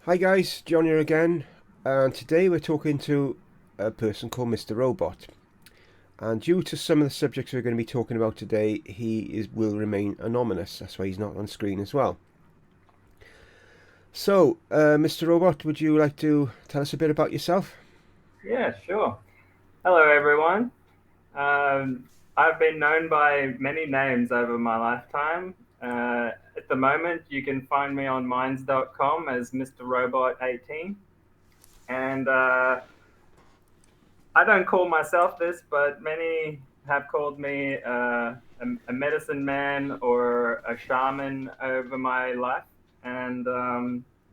Hi guys, John here again, and today we're talking to a person called Mr. Robot. And due to some of the subjects we're going to be talking about today, will remain anonymous. That's why he's not on screen as well. So, Mr. Robot, would you like to tell us a bit about yourself? Yeah, sure. Hello, everyone. I've been known by many names over my lifetime. At the moment, you can find me on minds.com as Mr. Robot 18. And I don't call myself this, but many have called me a medicine man or a shaman over my life. And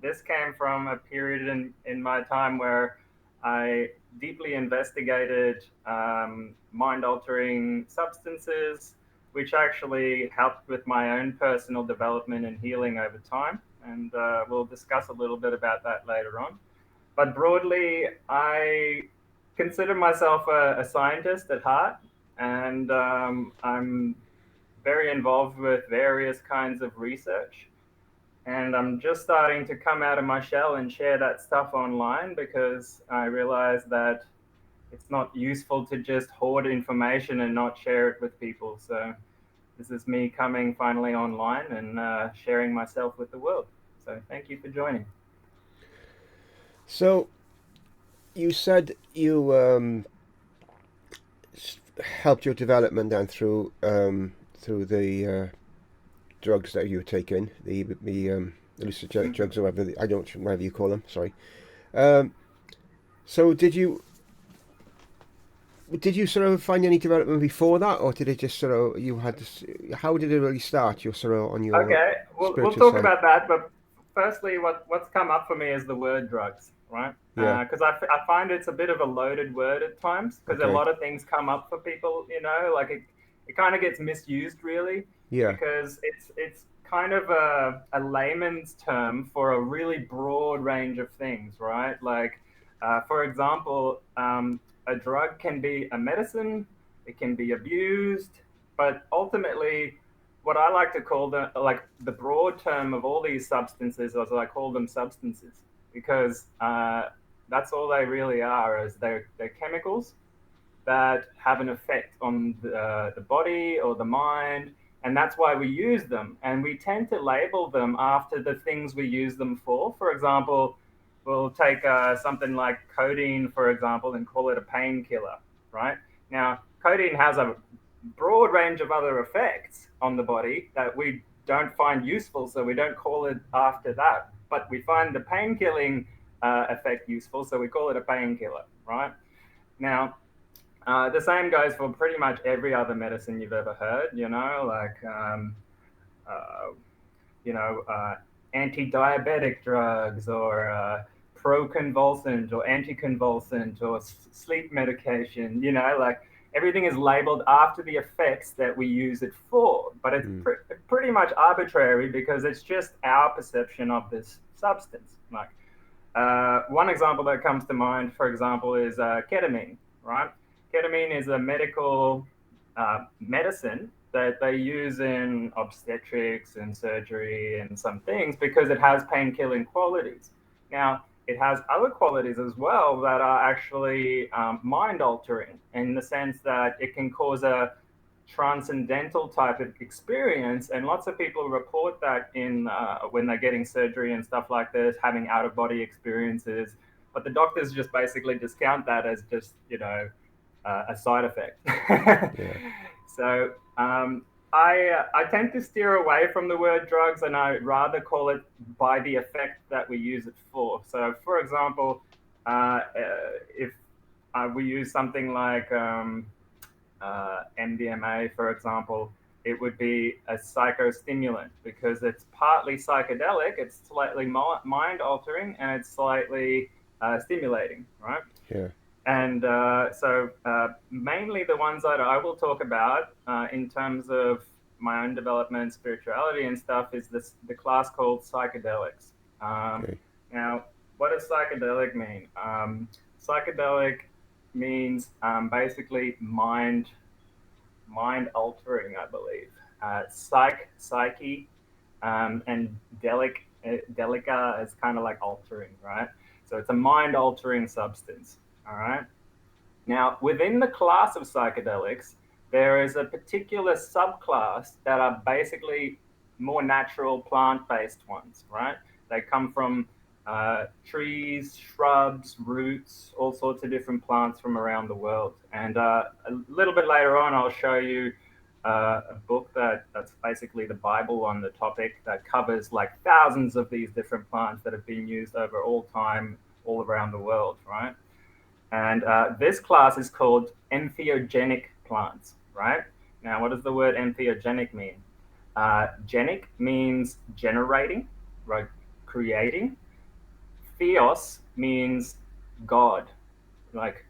this came from a period in my time where I deeply investigated mind altering substances, which actually helped with my own personal development and healing over time. And we'll discuss a little bit about that later on. But broadly, I consider myself a scientist at heart, and I'm very involved with various kinds of research. And I'm just starting to come out of my shell and share that stuff online because I realize that it's not useful to just hoard information and not share it with people. So this is me coming finally online and sharing myself with the world. So thank you for joining. So, you said you helped your development down through the drugs that you were taking, the hallucinogenic drugs or whatever I don't whatever you call them. Sorry. Um, so, did you sort of find any development before that, or did it just sort of you had this? How did it really start? Your sort of on your Okay, we'll spiritual talk side. about that. But firstly, what's come up for me is the word drugs, right? Yeah. Because I find it's a bit of a loaded word at times because a Okay. lot of things come up for people, like it kind of gets misused really Yeah. because it's kind of a layman's term for a really broad range of things, right? Like, for example, a drug can be a medicine, it can be abused, but ultimately what I like to call the broad term of all these substances, as I call them substances, because that's all they really are, is they're chemicals that have an effect on the body or the mind, and that's why we use them. And we tend to label them after the things we use them for. For example, we'll take something like codeine, for example, and call it a painkiller, right? Now, codeine has a broad range of other effects on the body that we don't find useful, so we don't call it after that. But we find the pain killing effect useful, so we call it a painkiller, right? Now, the same goes for pretty much every other medicine you've ever heard, like, uh, you know, uh, anti-diabetic drugs or pro-convulsant or anticonvulsant or sleep medication, like everything is labeled after the effects that we use it for. But it's Mm. pretty much arbitrary because it's just our perception of this substance. Like, one example that comes to mind, for example, is ketamine, right? Ketamine is a medical medicine that they use in obstetrics and surgery and some things because it has pain killing qualities. Now, it has other qualities as well that are actually mind altering in the sense that it can cause a transcendental type of experience, and lots of people report that in when they're getting surgery and stuff like this, having out of body experiences. But the doctors just basically discount that as just a side effect. Yeah. So I tend to steer away from the word drugs, and I rather call it by the effect that we use it for. So, for example, if we use something like MDMA, for example, it would be a psychostimulant because it's partly psychedelic, it's slightly mind altering, and it's slightly stimulating, right? Yeah. And mainly the ones that I will talk about in terms of my own development, spirituality, and stuff is the class called psychedelics. Um, Okay. Now, what does psychedelic mean? Psychedelic means basically mind altering, I believe. Psyche, and delic. Delica is kind of like altering, right? So it's a mind-altering substance. All right. Now, within the class of psychedelics, there is a particular subclass that are basically more natural plant-based ones, right? They come from trees, shrubs, roots, all sorts of different plants from around the world. And a little bit later on, I'll show you a book that's basically the Bible on the topic that covers like thousands of these different plants that have been used over all time, all around the world, right? And this class is called entheogenic plants, right? Now, what does the word entheogenic mean? Genic means generating, right? Creating. Theos means God, like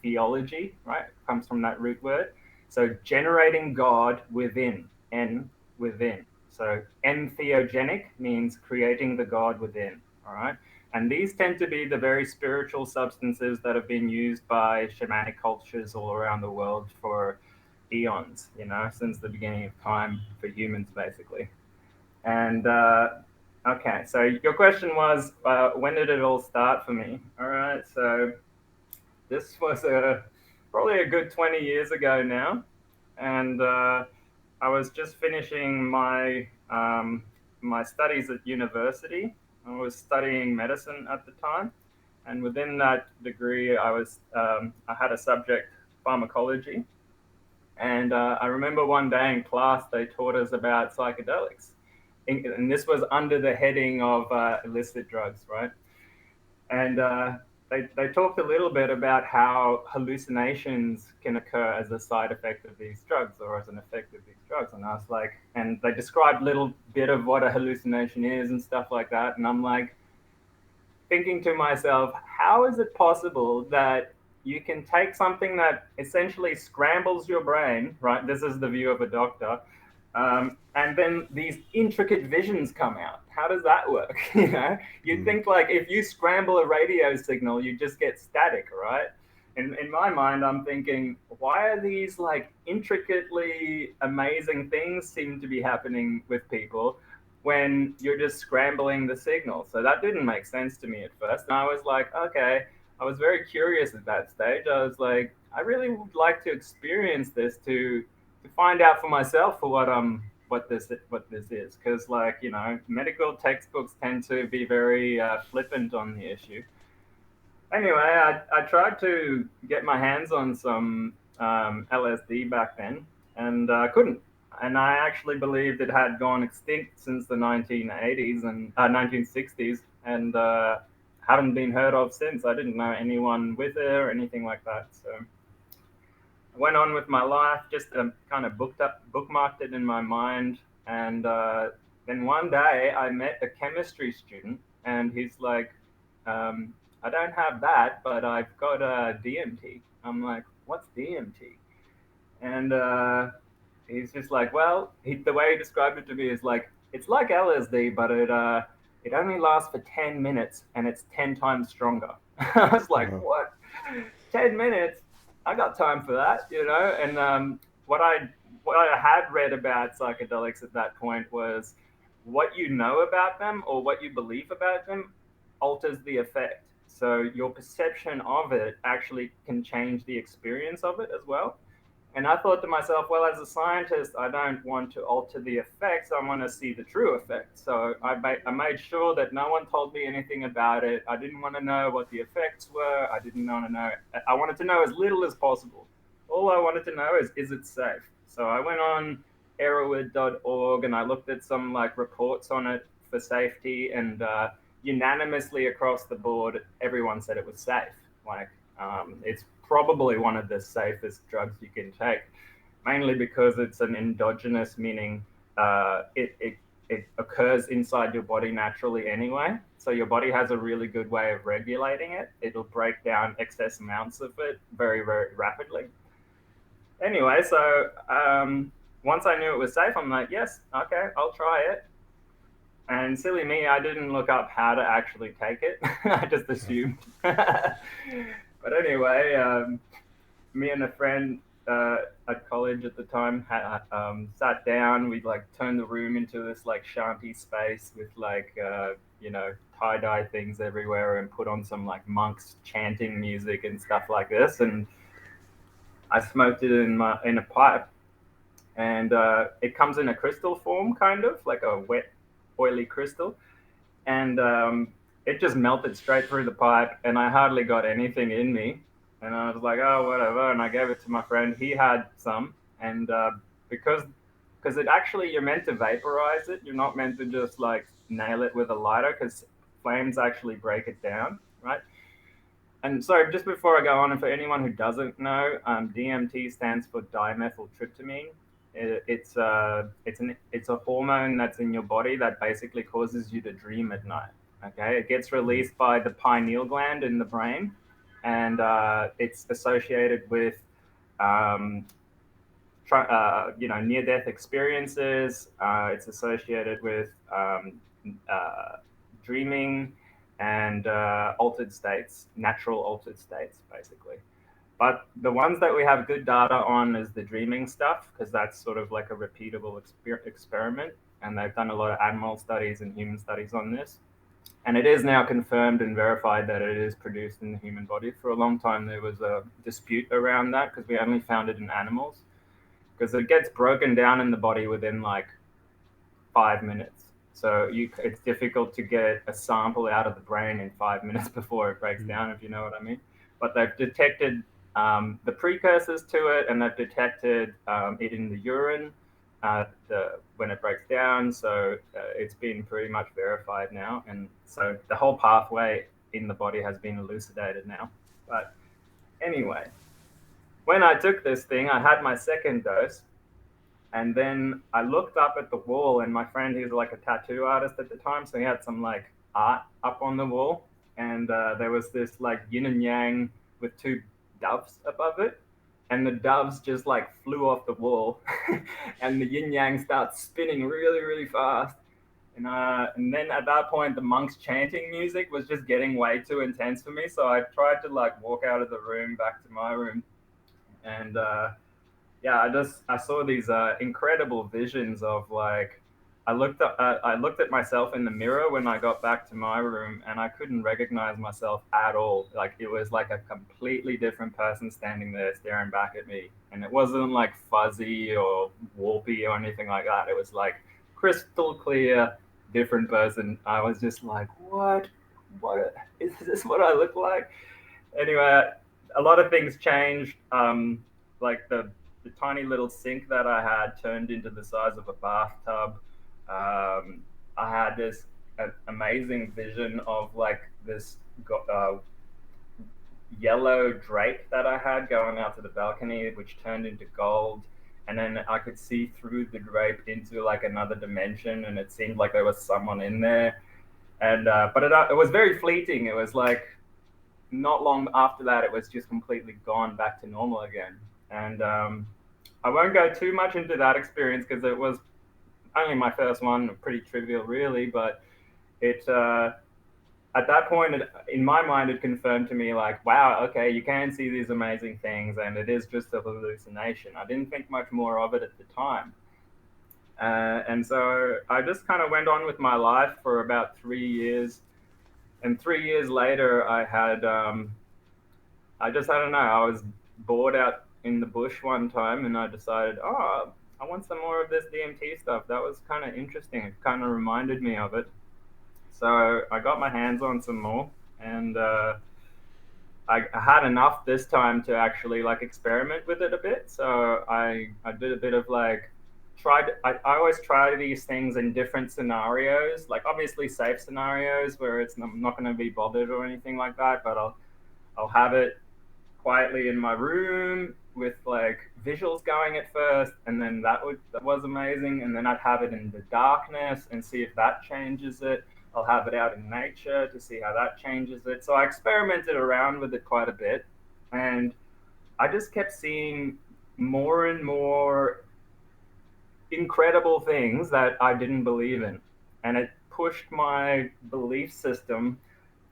theology, right? Comes from that root word. So generating God within, en within. So entheogenic means creating the God within. All right. And these tend to be the very spiritual substances that have been used by shamanic cultures all around the world for eons, since the beginning of time for humans, basically. And okay, so your question was, when did it all start for me? All right, so this was probably a good 20 years ago now, and I was just finishing my studies at university. I was studying medicine at the time, and within that degree, I had a subject pharmacology, and I remember one day in class they taught us about psychedelics, and this was under the heading of illicit drugs, right? And they talked a little bit about how hallucinations can occur as a side effect of these drugs or as an effect of these drugs. And I was like, and they described a little bit of what a hallucination is and stuff like that. And I'm like, thinking to myself, how is it possible that you can take something that essentially scrambles your brain, right? This is the view of a doctor, and then these intricate visions come out. How does that work? You'd think like if you scramble a radio signal, you just get static, right? In my mind, I'm thinking, why are these like intricately amazing things seem to be happening with people when you're just scrambling the signal? So that didn't make sense to me at first. And I was like, okay, I was very curious at that stage. I was like, I really would like to experience this to find out for myself for what this is, because like medical textbooks tend to be very flippant on the issue. Anyway, I tried to get my hands on some LSD back then, and couldn't. And I actually believed it had gone extinct since the 1980s and 1960s, and haven't been heard of since. I didn't know anyone with it or anything like that. So I went on with my life, just kind of bookmarked it in my mind, and then one day I met a chemistry student, and he's like, I don't have that, but I've got DMT. I'm like, what's DMT? And he's just like, well, the way he described it to me is like, it's like LSD, but it only lasts for 10 minutes and it's 10 times stronger. I was like, what? 10 minutes? I got time for that, And what I had read about psychedelics at that point was what you know about them or what you believe about them alters the effect. So your perception of it actually can change the experience of it as well. And I thought to myself, well, as a scientist, I don't want to alter the effects. I want to see the true effects. So I made sure that no one told me anything about it. I didn't want to know what the effects were. I didn't want to know. I wanted to know as little as possible. All I wanted to know is it safe? So I went on erowid.org and I looked at some like reports on it for safety, and unanimously across the board, everyone said it was safe. Like it's probably one of the safest drugs you can take, mainly because it's an endogenous, meaning it occurs inside your body naturally anyway. So your body has a really good way of regulating it. It'll break down excess amounts of it very, very rapidly. Anyway, so once I knew it was safe, I'm like, yes, okay, I'll try it. And silly me, I didn't look up how to actually take it. I just assumed. But anyway, me and a friend at college at the time sat down. We'd like turn the room into this like shanty space with like tie dye things everywhere and put on some like monks chanting music and stuff like this. And I smoked it in a pipe, and it comes in a crystal form, kind of like a wet, oily crystal, and it just melted straight through the pipe, and I hardly got anything in me. And I was like, oh, whatever. And I gave it to my friend. He had some, and because it actually you're meant to vaporize it. You're not meant to just like nail it with a lighter because flames actually break it down, right? And so, just before I go on, and for anyone who doesn't know, DMT stands for dimethyltryptamine. It's a hormone that's in your body that basically causes you to dream at night. Okay, it gets released by the pineal gland in the brain, and it's associated with um, near-death experiences. It's associated with uh, dreaming and altered states, natural altered states, basically. But the ones that we have good data on is the dreaming stuff, because that's sort of like a repeatable experiment. And they've done a lot of animal studies and human studies on this. And it is now confirmed and verified that it is produced in the human body. For a long time, there was a dispute around that because we only found it in animals, because it gets broken down in the body within like 5 minutes. So it's difficult to get a sample out of the brain in 5 minutes before it breaks down, if you know what I mean. But they've detected the precursors to it, and they've detected it in the urine when it breaks down. So it's been pretty much verified now, and so the whole pathway in the body has been elucidated now. But anyway, when I took this thing, I had my second dose, and then I looked up at the wall, and my friend, he was like a tattoo artist at the time, so he had some like art up on the wall, and there was this like yin and yang with two doves above it, and the doves just like flew off the wall, and the yin yang starts spinning really really fast, and then at that point the monks chanting music was just getting way too intense for me, so I tried to like walk out of the room back to my room, and yeah, I saw these incredible visions of like I looked at myself in the mirror when I got back to my room, and I couldn't recognize myself at all. Like it was like a completely different person standing there staring back at me, and it wasn't like fuzzy or warpy or anything like that. It was like crystal clear, different person. I was just like, what? What is this? What I look like? Anyway, a lot of things changed. Like the tiny little sink that I had turned into the size of a bathtub. I had this amazing vision of like this yellow drape that I had going out to the balcony, which turned into gold. And then I could see through the drape into like another dimension, and it seemed like there was someone in there. And but it was very fleeting. It was like not long after that, it was just completely gone back to normal again. And I won't go too much into that experience because it was only my first one, pretty trivial, really. But it at that point, in my mind, it confirmed to me like, wow, okay, you can see these amazing things, and it is just a hallucination. I didn't think much more of it at the time. And so I just kind of went on with my life for about 3 years. And 3 years later, I just, I don't know, I was bored out in the bush one time, and I decided, oh, I want some more of this DMT stuff. That was kind of interesting. It kind of reminded me of it. So I got my hands on some more, and I had enough this time to actually like experiment with it a bit. So I did a bit of like I always try these things in different scenarios, like obviously safe scenarios where I'm not going to be bothered or anything like that, but I'll have it quietly in my room with like visuals going at first, and then that was amazing, and then I'd have it in the darkness and see if that changes it. I'll have it out in nature to see how that changes it. So I experimented around with it quite a bit, and I just kept seeing more and more incredible things that I didn't believe in, and it pushed my belief system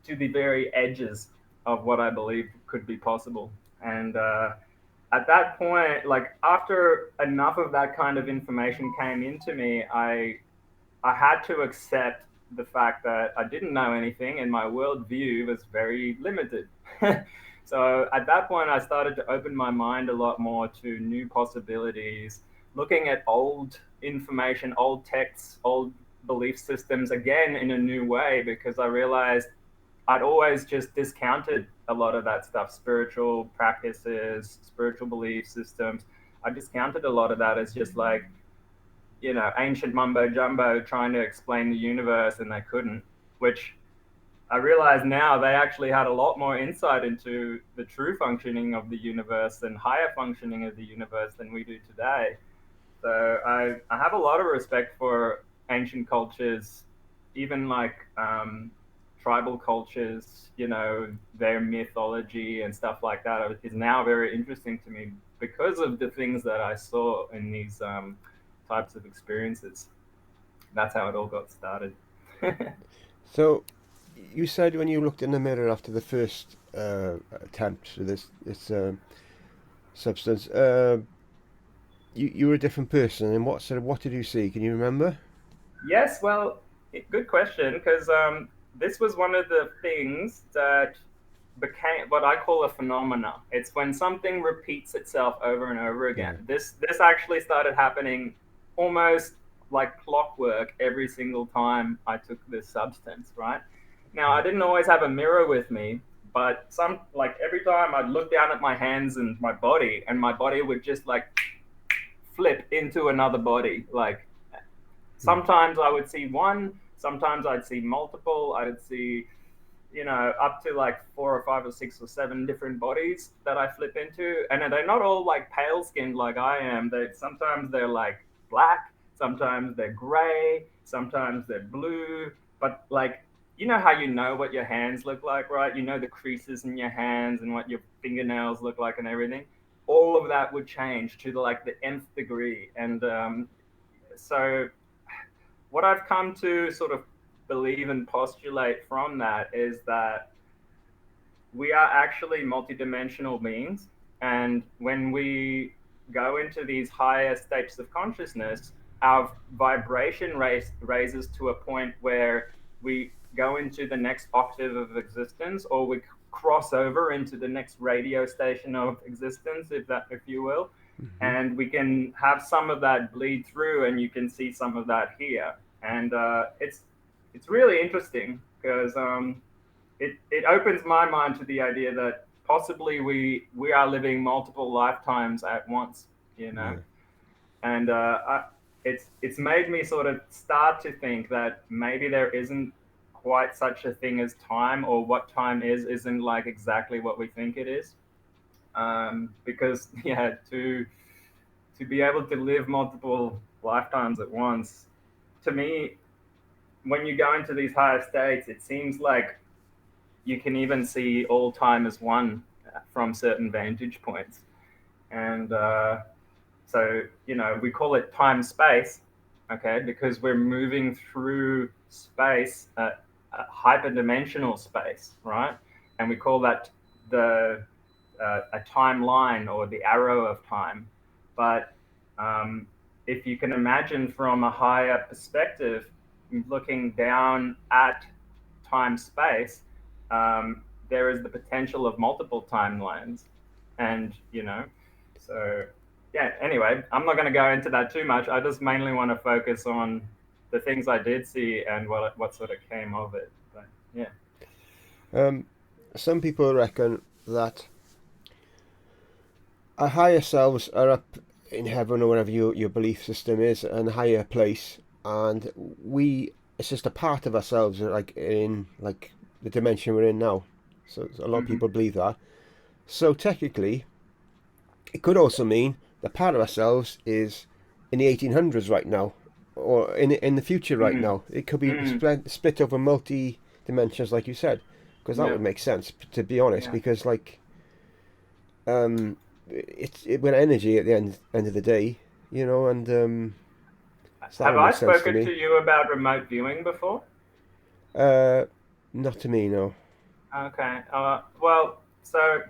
to the very edges of what I believed could be possible. And at that point, like after enough of that kind of information came into me, I had to accept the fact that I didn't know anything and my worldview was very limited. So at that point, I started to open my mind a lot more to new possibilities, looking at old information, old texts, old belief systems again in a new way, because I realized I'd always just discounted a lot of that stuff, spiritual practices, spiritual belief systems. I discounted a lot of that as just like, ancient mumbo jumbo trying to explain the universe and they couldn't, which I realize now they actually had a lot more insight into the true functioning of the universe and higher functioning of the universe than we do today. So I have a lot of respect for ancient cultures, even like tribal cultures, their mythology and stuff like that is now very interesting to me because of the things that I saw in these types of experiences. That's how it all got started. So, you said when you looked in the mirror after the first attempt with this substance, you were a different person. And what did you see? Can you remember? Yes, well, good question, because this was one of the things that became what I call a phenomena. It's when something repeats itself over and over Yeah. again. This actually started happening almost like clockwork every single time I took this substance, right? Now, I Right. didn't always have a mirror with me, but some like every time I'd look down at my hands and my body, and my body would just like flip into another body. Like Mm. sometimes I would see one, sometimes I'd see multiple. I'd see, up to like 4 or 5 or 6 or 7 different bodies that I flip into, and they're not all like pale skinned like I am. They sometimes they're like black, sometimes they're gray, sometimes they're blue. But like, how you know what your hands look like, right? You know the creases in your hands and what your fingernails look like and everything. All of that would change to like the nth degree, and so what I've come to sort of believe and postulate from that is that we are actually multidimensional beings. And when we go into these higher states of consciousness, our vibration raises to a point where we go into the next octave of existence, or we cross over into the next radio station of existence, if you will. Hmm. And we can have some of that bleed through, and you can see some of that here. And it's really interesting because it opens my mind to the idea that possibly we are living multiple lifetimes at once, you know, Yeah. and it's made me sort of start to think that maybe there isn't quite such a thing as time, or what time is isn't like exactly what we think it is, because yeah, to be able to live multiple lifetimes at once, to me, when you go into these higher states, it seems like you can even see all time as one from certain vantage points. And so, we call it time space, okay, because we're moving through space, a hyperdimensional space, right? And we call that the a timeline, or the arrow of time. But if you can imagine from a higher perspective, looking down at time space, there is the potential of multiple timelines. And, so yeah, anyway, I'm not going to go into that too much. I just mainly want to focus on the things I did see and what sort of came of it. But yeah. Um, some people reckon that our higher selves are up in heaven or wherever your belief system is, and a higher place, and we it's just a part of ourselves, like in like the dimension we're in now. So a lot of Mm-hmm. people believe that. So technically, it could also mean that part of ourselves is in the 1800s right now, or in the future right Mm-hmm. now. It could be Mm-hmm. split over multi dimensions, like you said, because that Yeah. would make sense, to be honest. Yeah. Because like we're energy at the end of the day, and so that Have would I make sense to spoken to me. you about remote viewing before? Uh, Not to me, no. Okay. Well, so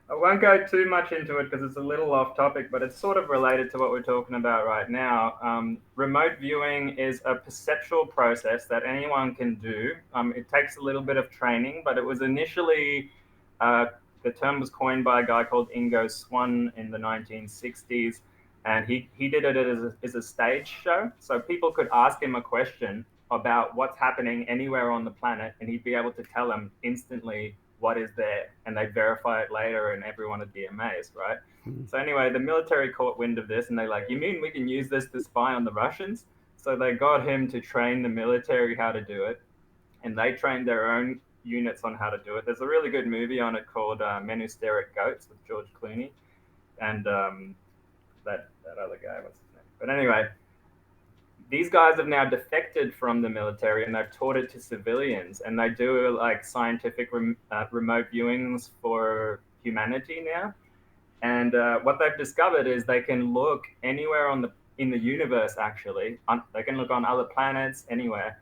I won't go too much into it because it's a little off topic, but it's sort of related to what we're talking about right now. Remote viewing is a perceptual process that anyone can do. It takes a little bit of training, but it was initially, uh, the term was coined by a guy called Ingo Swann in the 1960s. And he did it as a stage show. So people could ask him a question about what's happening anywhere on the planet, and he'd be able to tell them instantly what is there, and they'd verify it later, and everyone would be amazed, right? Mm. So anyway, the military caught wind of this, and they're like, "You mean we can use this to spy on the Russians?" So they got him to train the military how to do it, and they trained their own units on how to do it. There's a really good movie on it called Men Who Stare at Goats with George Clooney, and that other guy, what's his name? But anyway, these guys have now defected from the military and they've taught it to civilians, and they do like scientific remote viewings for humanity now. And what they've discovered is they can look anywhere in the universe. Actually, they can look on other planets, anywhere.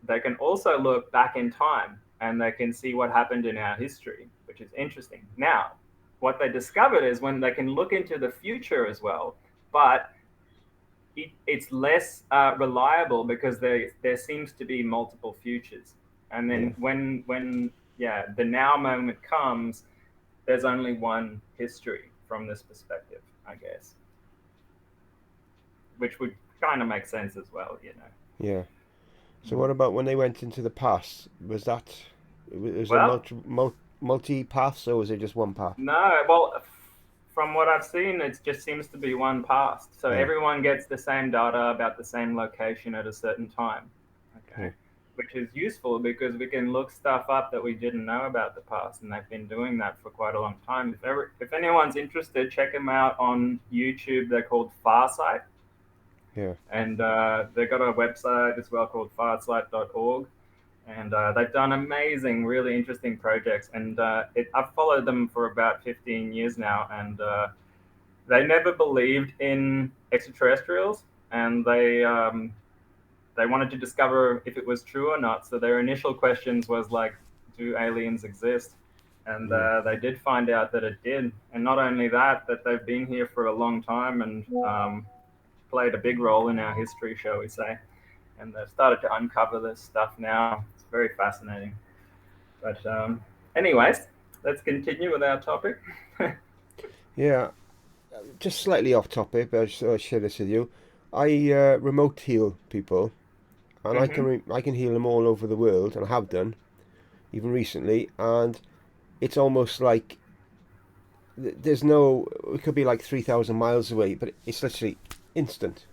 They can also look back in time, and they can see what happened in our history, which is interesting. Now, what they discovered is when they can look into the future as well, but it's less reliable because there seems to be multiple futures. And Yeah. then when yeah, the now moment comes, there's only one history from this perspective, I guess, which would kind of make sense as well, you know. Yeah. So Mm. what about when they went into the past? Was there Well, multi paths, or was it just one path? no, well, from what I've seen, it just seems to be one past. So Yeah. everyone gets the same data about the same location at a certain time. Yeah. Okay. Which is useful because we can look stuff up that we didn't know about the past, and they've been doing that for quite a long time. If anyone's interested, check them out on YouTube. They're called Farsight, Yeah. and they've got a website as well called farsight.org, and they've done amazing, really interesting projects. And I've followed them for about 15 years now, and they never believed in extraterrestrials, and they wanted to discover if it was true or not. So their initial questions was like, "Do aliens exist?" And Mm. they did find out that it did. And not only that, that they've been here for a long time and played a big role in our history, shall we say. And they've started to uncover this stuff now. It's very fascinating. But anyways, let's continue with our topic. Yeah. Just slightly off topic, but I'll share this with you. I remote heal people, and Mm-hmm. I can heal them all over the world, and I have done even recently. And it's almost like there's no. It could be like 3,000 miles away, but it's literally instant.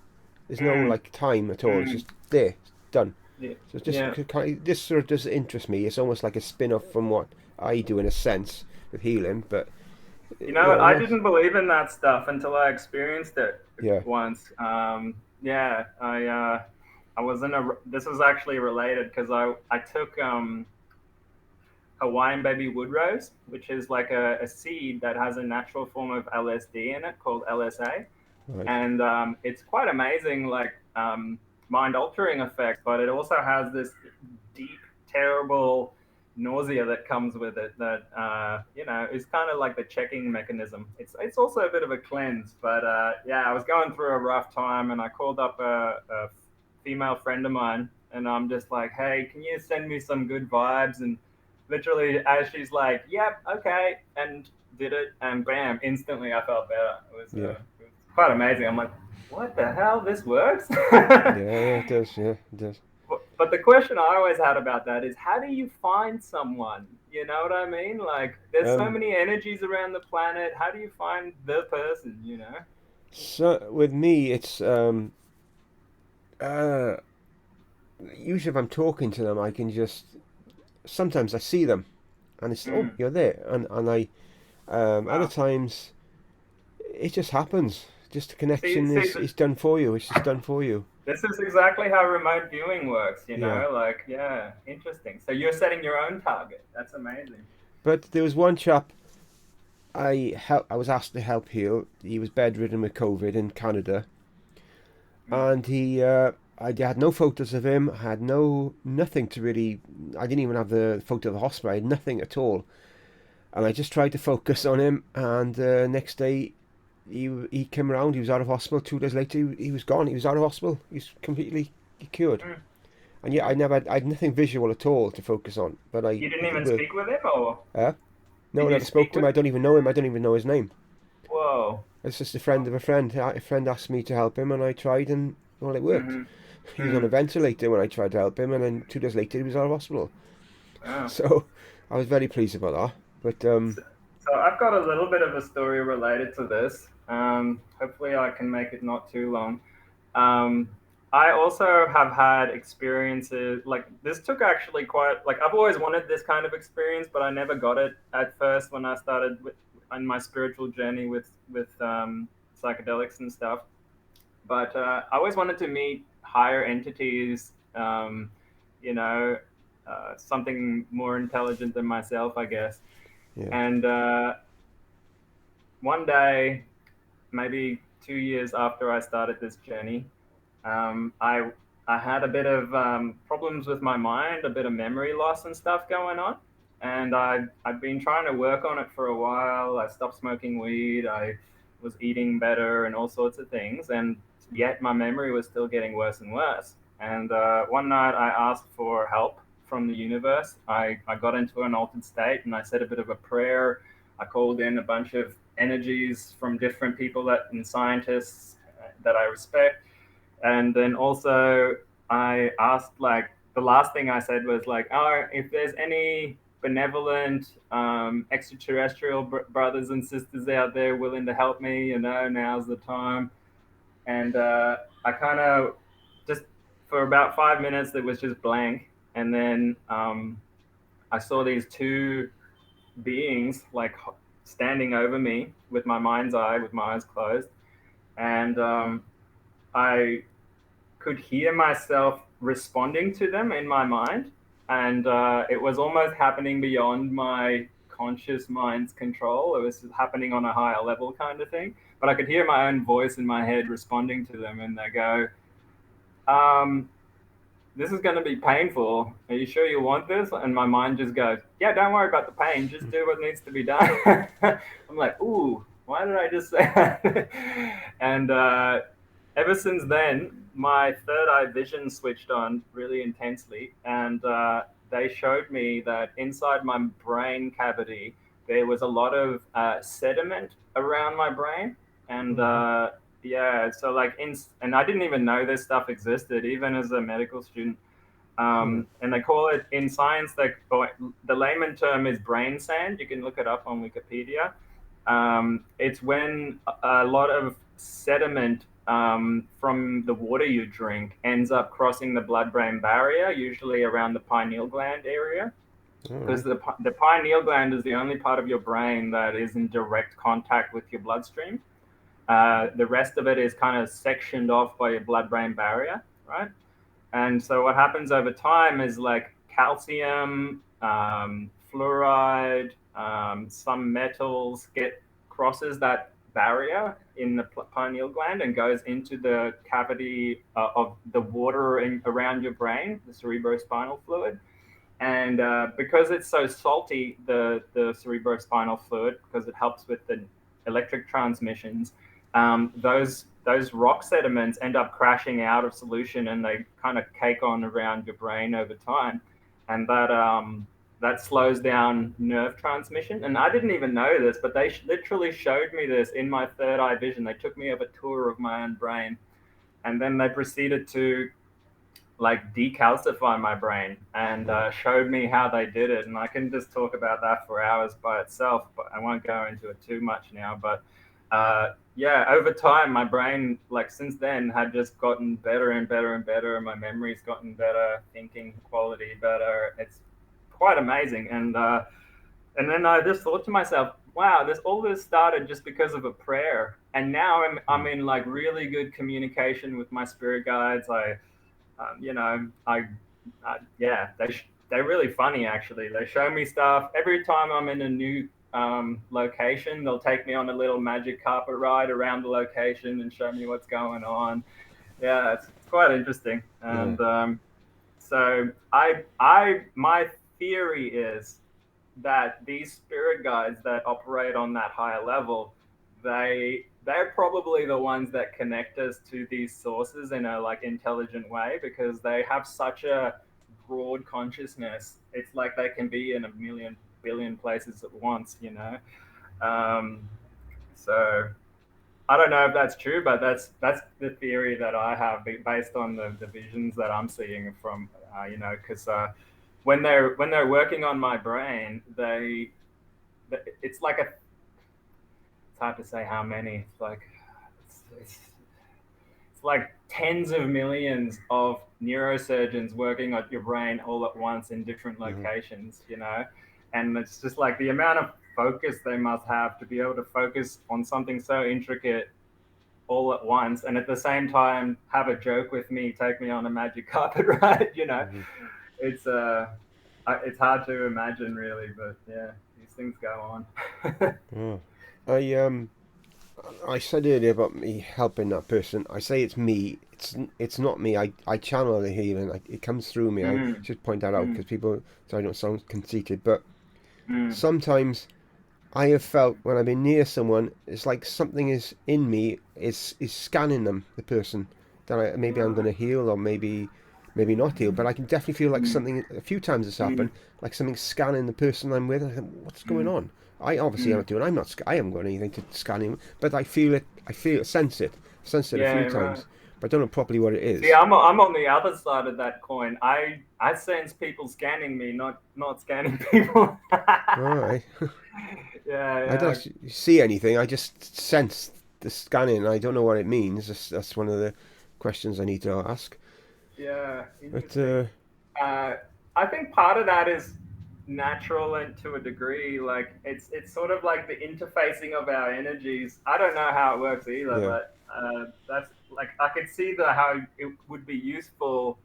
There's no Mm, like time at all. It's mm, just there, it's done. yeah, So it's just yeah. this sort of does interest me. It's almost like a spin-off from what I do in a sense with healing, but You know what? I'm I not. didn't believe in that stuff until I experienced it Yeah, once. Yeah, I was in a. This was actually related because I took Hawaiian baby wood rose, which is like a seed that has a natural form of LSD in it called LSA, right. and it's quite amazing, like mind altering effects. But it also has this deep, terrible nausea that comes with it. That is kind of like the checking mechanism. It's also a bit of a cleanse. But yeah, I was going through a rough time, and I called up a female friend of mine, and I'm just like, "Hey, can you send me some good vibes?" And literally, as she's like, "Yep, okay," and did it, and bam, instantly I felt better. Yeah, It was quite amazing. I'm like, what the hell? This works? yeah, it does. Yeah, it does. But the question I always had about that is, how do you find someone? You know what I mean? Like, there's so Um, many energies around the planet. How do you find the person? You know? so with me, it's uh, usually if I'm talking to them, I can just sometimes I see them, and it's oh Mm. you're there, and I other Wow. times it just happens. Just a See, connection see, is done for you. It's just done for you. this is exactly how remote viewing works. You Yeah. know, like, yeah, interesting. So you're setting your own target. That's amazing. But there was one chap I was asked to help heal. He was bedridden with COVID in Canada, Mm. and I had no photos of him. I had nothing to really. I didn't even have the photo of the hospital. I had nothing at all. And I just tried to focus on him, and next day he came around. He was out of hospital. 2 days later, he was gone. He was out of hospital. He's completely cured. Mm. And yet I had nothing visual at all to focus on. But You didn't it even worked. speak with him, or No did one you ever spoke speak to him. with I him? don't even know him. I don't even know his name. Whoa. It's just a friend of a friend. A friend asked me to help him, and I tried, and well, it worked. Mm-hmm. He was on a Mm. ventilator when I tried to help him, and then 2 days later he was out of hospital. Oh. So I was very pleased about that. But So I've got a little bit of a story related to this. Hopefully, I can make it not too long. Um, I also have had experiences like this. Took actually quite like I've always wanted this kind of experience, but I never got it at first when I started on my spiritual journey with psychedelics and stuff. But I always wanted to meet higher entities. You know, something more intelligent than myself, I guess. yeah, And one day, maybe 2 years after I started this journey, um, I I had a bit of problems with my mind, a bit of memory loss and stuff going on, and I've been trying to work on it for a while. I stopped smoking weed. I was eating better and all sorts of things, and yet my memory was still getting worse and worse. And one night I asked for help from the universe. I got into an altered state and I said a bit of a prayer. I called in a bunch of energies from different people and scientists that I respect, and then also I asked, like, the last thing I said was like, oh, if there's any benevolent extraterrestrial brothers and sisters out there willing to help me, now's the time. And I kind of just, for about 5 minutes it was just blank, and then I saw these two beings like standing over me with my mind's eye, with my eyes closed, and I could hear myself responding to them in my mind, and it was almost happening beyond my conscious mind's control. It was happening on a higher level, kind of thing. But I could hear my own voice in my head responding to them, and they go, um, "This is going to be painful. Are you sure you want this?" And my mind just goes, "Yeah, don't worry about the pain. Just do what needs to be done." I'm like, "Ooh, why did I just say that?" And ever since then, my third eye vision switched on really intensely, and they showed me that inside my brain cavity there was a lot of sediment around my brain, and oh, yeah, so like and I didn't even know this stuff existed, even as a medical student. yeah, And they call it in science, like the layman term is brain sand. You can look it up on Wikipedia. It's when a lot of sediment from the water you drink ends up crossing the blood-brain barrier, usually around the pineal gland area, all because right, the pineal gland is the only part of your brain that is in direct contact with your bloodstream. The rest of it is kind of sectioned off by your blood-brain barrier, right? And so what happens over time is like calcium, fluoride, some metals get crosses that barrier in the pineal gland and goes into the cavity of the water around your brain, the cerebrospinal fluid. And because it's so salty, the cerebrospinal fluid, because it helps with the electric transmissions, those rock sediments end up crashing out of solution, and they kind of cake on around your brain over time, and that slows down nerve transmission. And I didn't even know this, but they literally showed me this in my third eye vision. They took me on a tour of my own brain, and then they proceeded to like decalcify my brain, and yeah, showed me how they did it. And I can just talk about that for hours by itself, but I won't go into it too much now. But yeah, over time, my brain, like since then, had just gotten better and better and better. And my memory's gotten better, thinking quality better. It's quite amazing. And then I just thought to myself, wow, all this started just because of a prayer. And now I'm mm, in like really good communication with my spirit guides. Yeah, they're really funny actually. They show me stuff every time I'm in a new location. They'll take me on a little magic carpet ride around the location and show me what's going on. Yeah, it's quite interesting. yeah, And so my theory is that these spirit guides that operate on that higher level, they're probably the ones that connect us to these sources in a like intelligent way, because they have such a broad consciousness. It's like they can be in a million billion places at once, you know. Um, so I don't know if that's true, but that's the theory that I have based on the visions that I'm seeing from you know, because when they're working on my brain, it's like a, it's hard to say how many. It's like it's like tens of millions of neurosurgeons working on your brain all at once in different Hmm. locations, you know, and it's just like the amount of focus they must have to be able to focus on something so intricate all at once, and at the same time have a joke with me, take me on a magic carpet ride. You know, Hmm. it's hard to imagine really, but yeah, these things go on. Oh. I I said earlier about me helping that person. I say it's me. It's not me. I channel the healing. It comes through me. I Mm, should point that out mm, because people, so I don't sound conceited. But mm, sometimes I have felt when I've been near someone, it's like something is in me is scanning them, the person that maybe I'm going to right. heal or maybe not heal. But I can definitely feel like Mm, something. A few times it's happened, mm, like something scanning the person I'm with. I think, what's going mm, on? I obviously am mm. not doing. I'm not. I haven't got anything to scan him, but I feel it. I feel it. Sense it a few Yeah, right. times, but I don't know properly what it See, is. I'm on the other side of that coin. I sense people scanning me, not scanning people. All right. Yeah, I don't yeah, actually see anything. I just sense the scanning. I don't know what it means. That's one of the questions I need to ask. yeah. But Interesting. Uh, I think part of that is natural and to a degree. Like it's sort of like the interfacing of our energies. I don't know how it works either, yeah, but that's like I could see the how it would be useful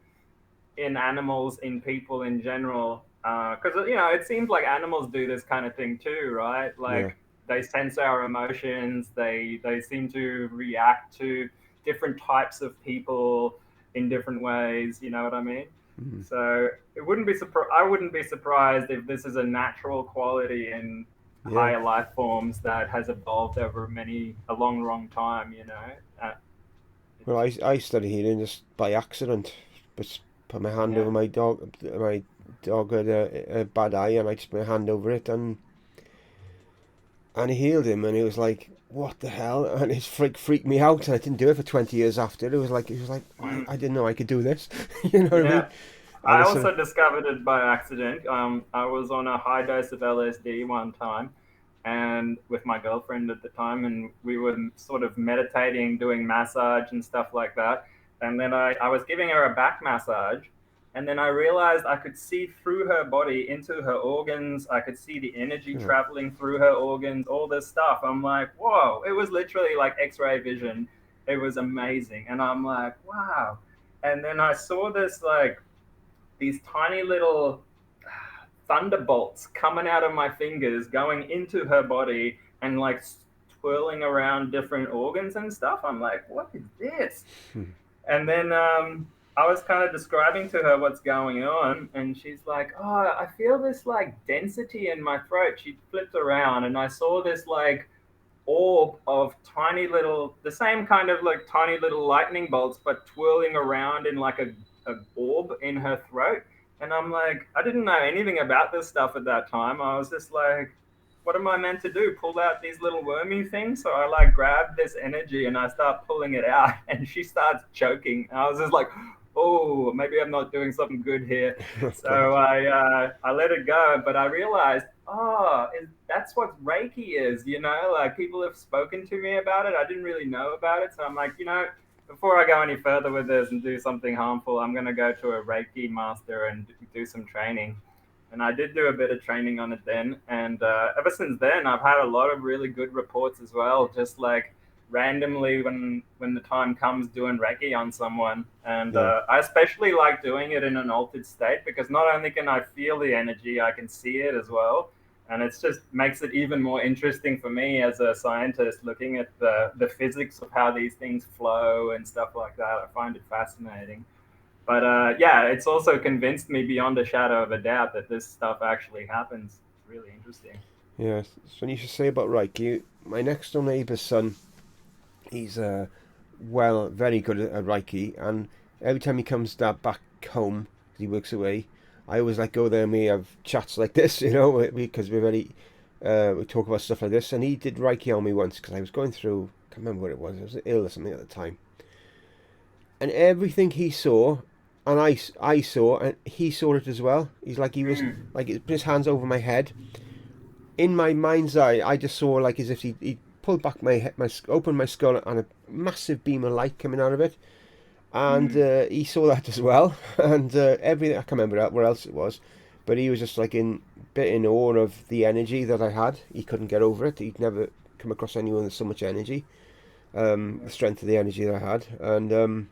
in animals, in people in general. Because you know, it seems like animals do this kind of thing too, right? yeah, Like they sense our emotions. They seem to react to different types of people in different ways. You know what I mean? mm, So it wouldn't be I wouldn't be surprised if this is a natural quality in yeah. higher life forms that has evolved over a long time. You know, Well, it's I studied healing just by accident. Just put my hand yeah. over my dog. My dog had a bad eye, and I just put my hand over it, and it healed him. And it was like, what the hell? And it freaked me out. And I didn't do it for 20 years after. It was like I Mm, didn't know I could do this. You know what I mean? yeah. And I it's sort of also discovered it by accident. I was on a high dose of LSD one time, and with my girlfriend at the time, and we were sort of meditating, doing massage and stuff like that. And then I was giving her a back massage, and then I realized I could see through her body into her organs. I could see the energy oh, traveling through her organs, all this stuff. I'm like, whoa! It was literally like X-ray vision. It was amazing, and I'm like, wow. And then I saw this like these tiny little thunderbolts coming out of my fingers, going into her body and like twirling around different organs and stuff. I'm like, what is this? hmm, And then I was kind of describing to her what's going on, and she's like, "Oh, I feel this like density in my throat." She flipped around, and I saw this like orb of tiny little, the same kind of like tiny little lightning bolts, but twirling around in like a orb in her throat. And I'm like, I didn't know anything about this stuff at that time. I was just like, what am I meant to do? Pull out these little wormy things? So I like grab this energy and I start pulling it out, and she starts choking. And I was just like, oh, maybe I'm not doing something good here. oh So God, I let it go, but I realized, oh, that's what Reiki is. You know, like people have spoken to me about it. I didn't really know about it, so I'm like, you know, before I go any further with this and do something harmful, I'm gonna go to a Reiki master and do some training. And I did do a bit of training on it then, and ever since then, I've had a lot of really good reports as well. Just like randomly when the time comes doing Reiki on someone, and yeah. I especially like doing it in an altered state because not only can I feel the energy, I can see it as well, and it's just makes it even more interesting for me as a scientist looking at the physics of how these things flow and stuff like that. I find it fascinating. But yeah, it's also convinced me beyond a shadow of a doubt that this stuff actually happens. really interesting. Yeah. So when you should say about Reiki, my next door neighbour's son, he's very good at Reiki, and every time he comes back home, he works away. I always like go there and we have chats like this, because we talk about stuff like this. And he did Reiki on me once because I was going through, I can't remember what it was. I was ill or something at the time, and everything he saw, and I saw, and he saw it as well. He's like he was Mm. like he put his hands over my head. In my mind's eye, I just saw like as if he pulled back my head, opened my skull, and a massive beam of light coming out of it. And Mm. he saw that as well. And everything I can't remember where else it was, but he was just like in bit in awe of the energy that I had. He couldn't get over it. He'd never come across anyone with so much energy, the strength of the energy that I had. And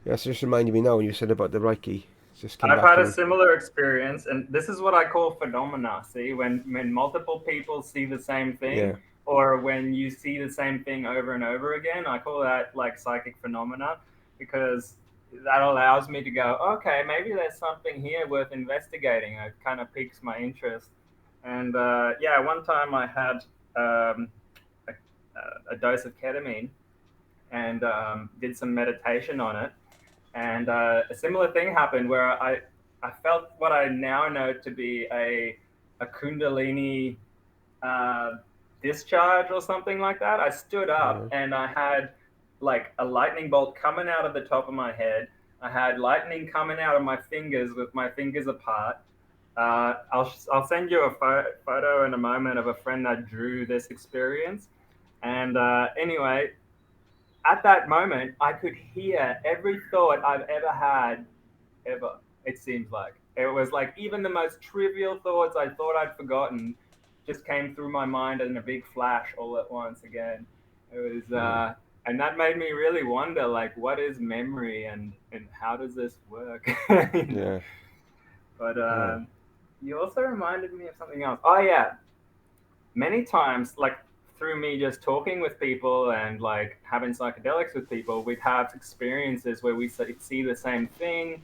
yeah, so just reminded me now when you said about the Reiki. It just came I've back had to a me. similar experience, and this is what I call phenomena. See, when multiple people see the same Yeah, thing, or when you see the same thing over and over again, I call that like psychic phenomena, because that allows me to go, okay, maybe there's something here worth investigating. It kind of piques my interest. And yeah, one time I had um, a, a dose of ketamine and did some meditation on it, and a similar thing happened where I felt what I now know to be a kundalini uh, discharge or something like that. I stood up yeah, and I had like a lightning bolt coming out of the top of my head. I had lightning coming out of my fingers with my fingers apart. I'll send you a photo in a moment of a friend that drew this experience. And anyway, at that moment, I could hear every thought I've ever had, ever. It seems like it was like even the most trivial thoughts I thought I'd forgotten just came through my mind in a big flash all at once again. It was, yeah, and that made me really wonder, like, what is memory and how does this work? you know. yeah. But Oh, you also reminded me of something else. Oh yeah, many times, like through me just talking with people and like having psychedelics with people, we'd have experiences where we see the same thing.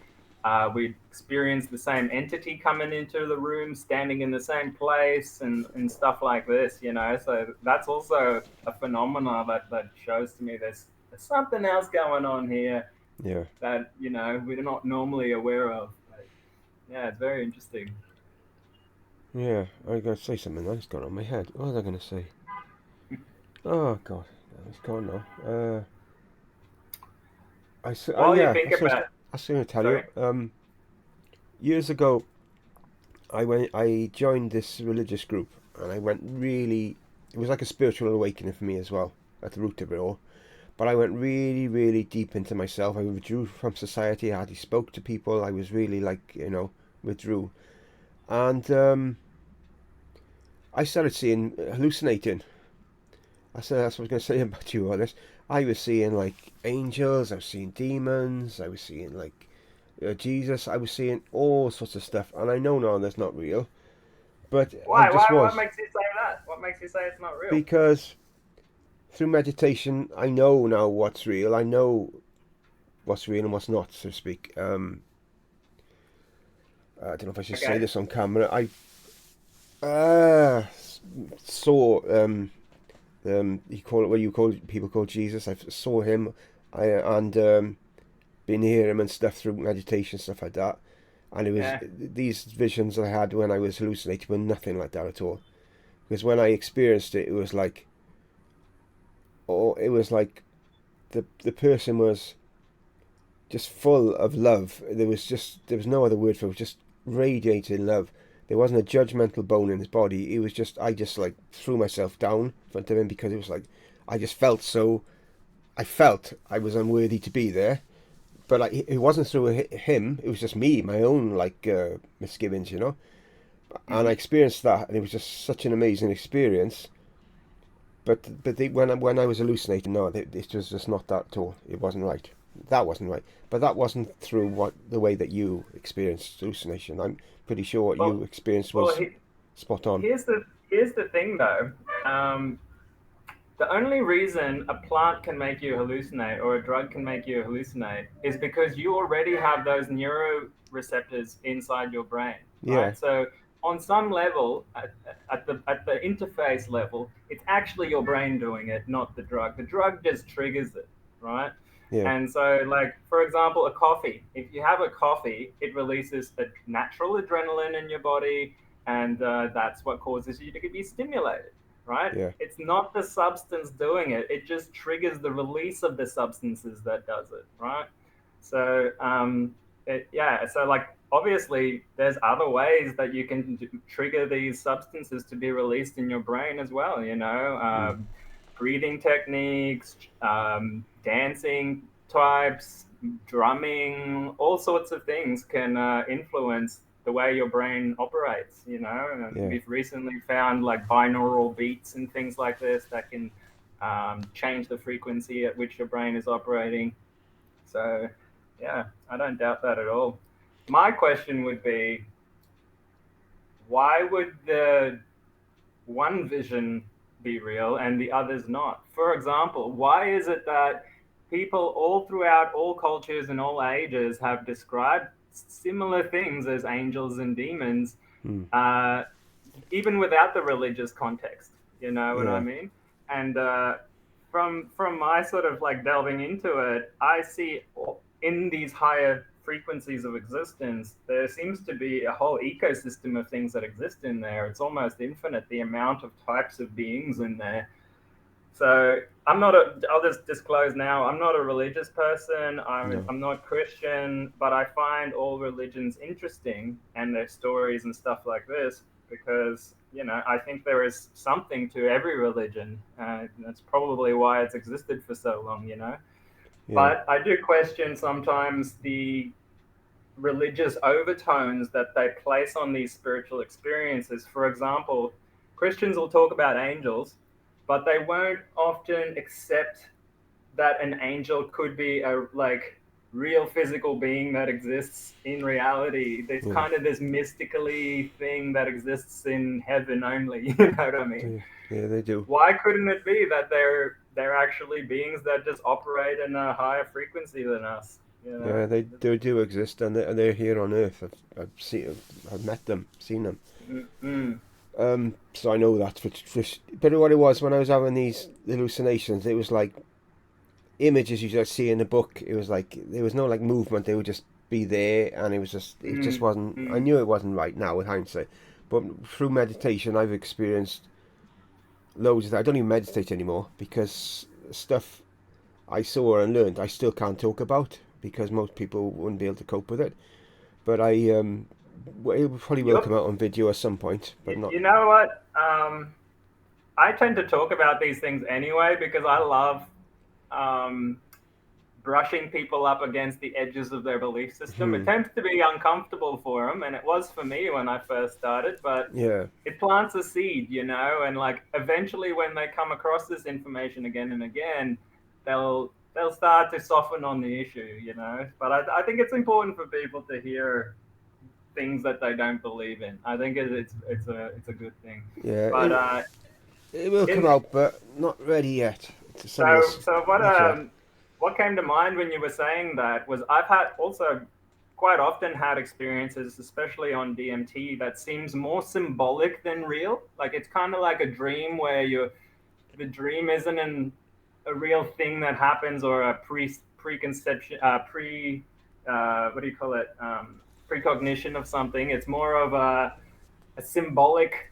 We'd experience the same entity coming into the room, standing in the same place, and stuff like this, you know. So that's also a phenomena that shows to me there's something else going on here yeah, that, you know, we're not normally aware of. But yeah, it's very interesting. yeah. I gotta say something. That's gone on my head. What was I gonna say? Oh God, it's gone now. While you Yeah, think about, I was going to tell you. sorry. Years ago, I joined this religious group, and I went really. It was like a spiritual awakening for me as well, at the root of it all. But I went really, really deep into myself. I withdrew from society. I hardly spoke to people. I was really like, withdrew, and I started seeing hallucinating. That's what I was going to say about you all this. I was seeing like angels. I was seeing demons. I was seeing like Jesus. I was seeing all sorts of stuff, and I know now that's not real, but I Why? just What was makes you say that? What makes you say it's not real? because through meditation, I know now what's real. I know what's real and what's not, so to speak. I don't know if I should say Okay. this on camera. I uh, saw you call it what you call people call Jesus. I saw him, and been near him and stuff through meditation stuff like that. And it was Yeah. these visions I had when I was hallucinating were nothing like that at all. Because when I experienced it, it was like, the person was just full of love. There was no other word for it. It was just radiating love. There wasn't a judgmental bone in his body. It was just I just like threw myself down in front of him because it was like I just felt so. I felt I was unworthy to be there, but it wasn't through him. It was just me, my own like misgivings. And I Mm-hmm. experienced that, and it was just such an amazing experience. When I was hallucinating, no, it was just not that at all. It wasn't right. That wasn't right. But that wasn't through the way that you experienced hallucination. I'm pretty sure what Well, you experienced well, was spot on. here's the thing though. Um, the only reason a plant can make you hallucinate or a drug can make you hallucinate is because you already have those neuroreceptors inside your brain, Yeah, right? So on some level, at the interface level, it's actually your brain doing it, not the drug. The drug just triggers it, right? Yeah. And so, like, for example, a coffee. If you have a coffee, it releases a natural adrenaline in your body, and that's what causes you to be stimulated, right? Yeah. It's not the substance doing it; it just triggers the release of the substances that does it, right? So, yeah. So, like, obviously, there's other ways that you can trigger these substances to be released in your brain as well. Mm. Breathing techniques, dancing types, drumming, all sorts of things can influence the way your brain operates. And Yeah. we've recently found like binaural beats and things like this that can change the frequency at which your brain is operating. So, yeah, I don't doubt that at all. My question would be, why would the one vision be real and the others not? For example, why is it that people all throughout all cultures and all ages have described similar things as angels and demons, Mm. uh, even without the religious context? You know what I Yeah. mean? And from my sort of like delving into it, I see in these higher frequencies of existence, there seems to be a whole ecosystem of things that exist in there. It's almost infinite, the amount of types of beings in there. So I'll just disclose now, I'm not a religious person. No. I'm not Christian, but I find all religions interesting and their stories and stuff like this because, I think there is something to every religion. That's probably why it's existed for so long. Yeah. But I do question sometimes the religious overtones that they place on these spiritual experiences. For example, Christians will talk about angels, but they won't often accept that an angel could be a like real physical being that exists in reality. There's Yeah. kind of this mystically thing that exists in heaven only. You know what I mean? Yeah. They do. Why couldn't it be that they're actually beings that just operate in a higher frequency than us? You Yeah. know? They do exist, and they're here on Earth. I've met them, seen them. Mm-mm. So I know that. But what it was when I was having these hallucinations, it was like images you just see in a book. It was like there was no like movement. They would just be there, and it just Mm, wasn't. I mm. knew it wasn't right now with hindsight, but through meditation, I've experienced loads of that. I don't even meditate anymore because stuff I saw and learned I still can't talk about because most people wouldn't be able to cope with it. But it probably will come Yup. out on video at some point, but not. You know what? I tend to talk about these things anyway because I love um, brushing people up against the edges of their belief system. It Hmm. tends to be uncomfortable for them, and it was for me when I first started, but Yeah. it plants a seed, and like eventually when they come across this information again and again, they'll start to soften on the issue. But I think it's important for people to hear things that they don't believe in. I think it's a good thing. Yeah. But It will come in out, but not ready yet. Some of so this, so not yet. what came to mind when you were saying that was I've had also quite often had experiences, especially on DMT, that seems more symbolic than real. Like it's kind of like a dream where the dream isn't a real thing that happens or a preconception what do you call it, precognition of something. It's more of a symbolic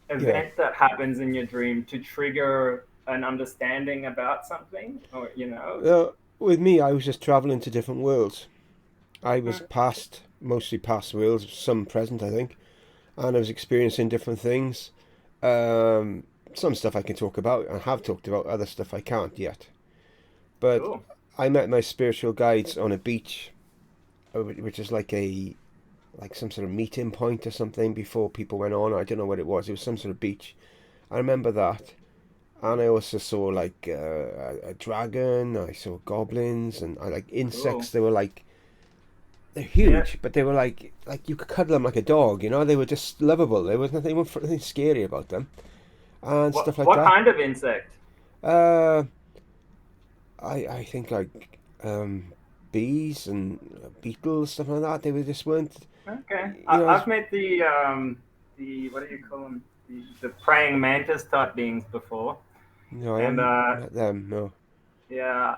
Yeah. event that happens in your dream to trigger an understanding about something or. With me, I was just traveling to different worlds. I was Mm, mostly past worlds, some present, I think, and I was experiencing different things. Um, some stuff I can talk about and have talked about, other stuff I can't yet. But cool. I met my spiritual guides on a beach, which is like some sort of meeting point or something before people went on. I don't know what it was. It was some sort of beach. I remember that, and I also saw like a dragon. I saw goblins and I like insects. Cool. They were like they're Yeah. huge, but they were like you could cuddle them like a dog. They were just lovable. There was nothing, nothing scary about them and stuff like What that. kind of insect? Uh, I think like bees and beetles, stuff like that. They were just weren't, Okay. you know, I've met the what do you call them? The praying mantis type beings before, I and haven't met them. No. yeah,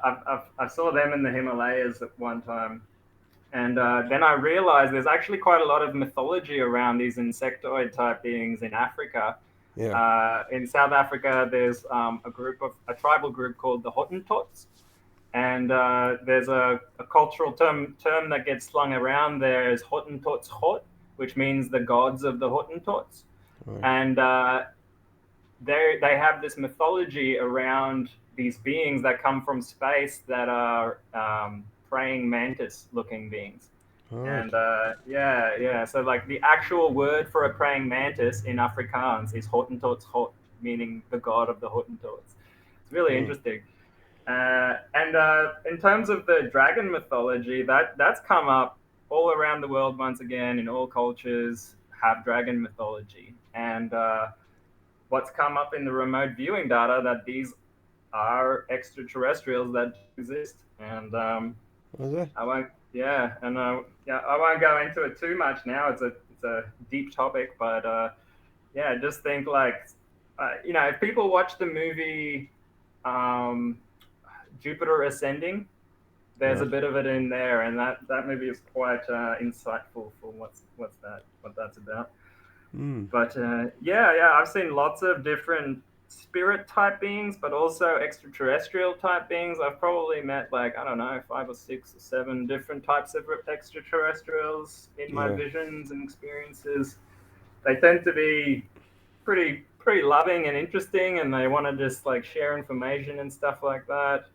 I saw them in the Himalayas at one time. And then I realized there's actually quite a lot of mythology around these insectoid type beings in Africa. Yeah. In South Africa, there's a tribal group called the Hottentots, and there's a cultural term that gets slung around there is Hottentots Hot, which means the gods of the Hottentots, Right. and they have this mythology around these beings that come from space that are praying mantis looking beings. All right. And yeah. So like the actual word for a praying mantis in Afrikaans is Hottentots Hot, meaning the god of the Hottentots. It's really Oh, interesting. And in terms of the dragon mythology, that's come up all around the world once again in all cultures have dragon mythology. And what's come up in the remote viewing data that these are extraterrestrials that exist. And was it? I won't, yeah, and yeah, I won't go into it too much now. It's a deep topic, but yeah, just think like, if people watch the movie um, Jupiter Ascending, there's a Right. bit of it in there, and that movie is quite insightful for what that's about. Hmm. But yeah, I've seen lots of different spirit type beings, but also extraterrestrial type beings. I've probably met like I don't know 5 or 6 or 7 different types of extraterrestrials in my Yeah. visions and experiences. They tend to be pretty loving and interesting, and they want to just like share information and stuff like that.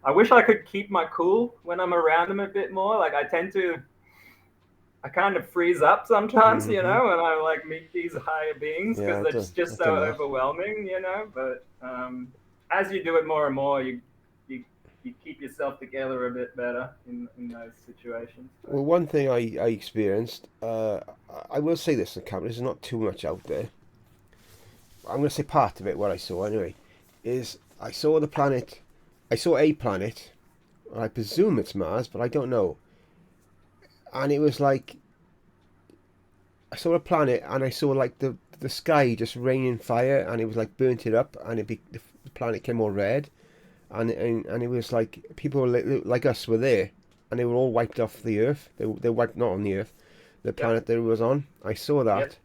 I wish I could keep my cool when I'm around them a bit more. Like I kind of freeze up sometimes, Mm-hmm. when I like meet these higher beings Yeah, because they're just I've so done that. overwhelming. But as you do it more and more, you you keep yourself together a bit better in those situations. But Well, one thing I experienced, I will say this on camera, there's not too much out there. I'm going to say part of it, what I saw anyway, is I saw a planet, I presume it's Mars, but I don't know. And it was like, I saw a planet and I saw like the sky just raining fire and it was like burnt it up and the planet came all red and it was like people like us were there and they were all wiped off the earth. They wiped not on the earth, the yep, planet that it was on. I saw yep. that.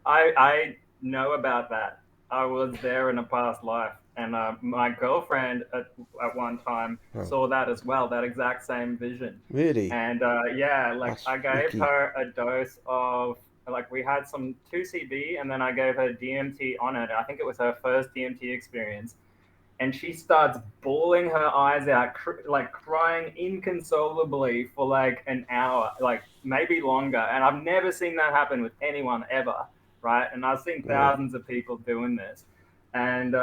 I know about that. I was there in a past life, and my girlfriend at one time Oh, saw that as well, that exact same vision. really? And yeah, like That's I gave freaky. her a dose of like we had some 2CB, and then I gave her DMT on it. I think it was her first DMT experience, and she starts bawling her eyes out, like crying inconsolably for like an hour, like maybe longer. And I've never seen that happen with anyone ever, right? And I've seen Right. thousands of people doing this. And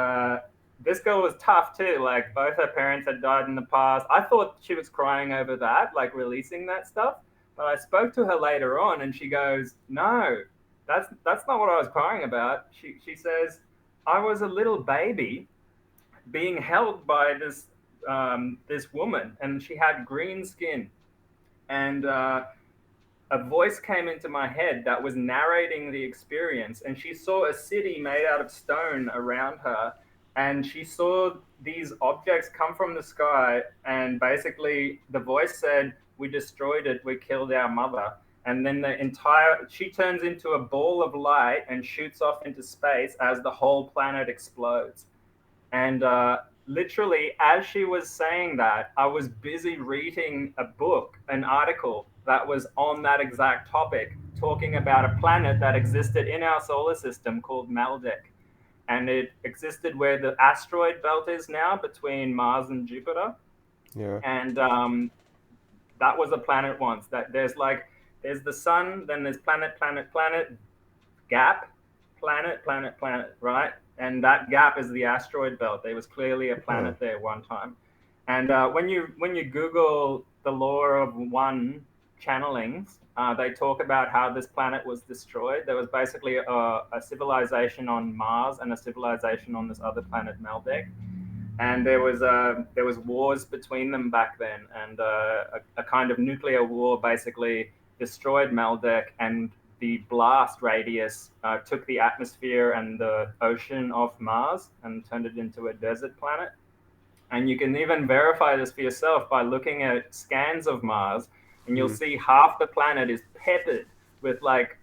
this girl was tough too. Like both her parents had died in the past. I thought she was crying over that, like releasing that stuff. But I spoke to her later on, and she goes, "No, that's not what I was crying about." She says, "I was a little baby being held by this woman, and she had green skin, and a voice came into my head that was narrating the experience, and she saw a city made out of stone around her, and she saw these objects come from the sky, and basically the voice said, 'We destroyed it. We killed our mother.'" And then she turns into a ball of light and shoots off into space as the whole planet explodes. And literally, as she was saying that, I was busy reading a book, an article that was on that exact topic, talking about a planet that existed in our solar system called Maldek. And it existed where the asteroid belt is now between Mars and Jupiter. Yeah. And that was a planet once. There's the sun, then there's planet, gap, planet, right? And that gap is the asteroid belt. There was clearly a Oh. planet there one time. And when you Google the law of one channelings, they talk about how this planet was destroyed. There was basically a civilization on Mars and a civilization on this other planet, Maldek. and there was wars between them back then, and a kind of nuclear war basically destroyed Maldek, and the blast radius took the atmosphere and the ocean off Mars and turned it into a desert planet. And you can even verify this for yourself by looking at scans of Mars, and you'll Hmm. see half the planet is peppered with like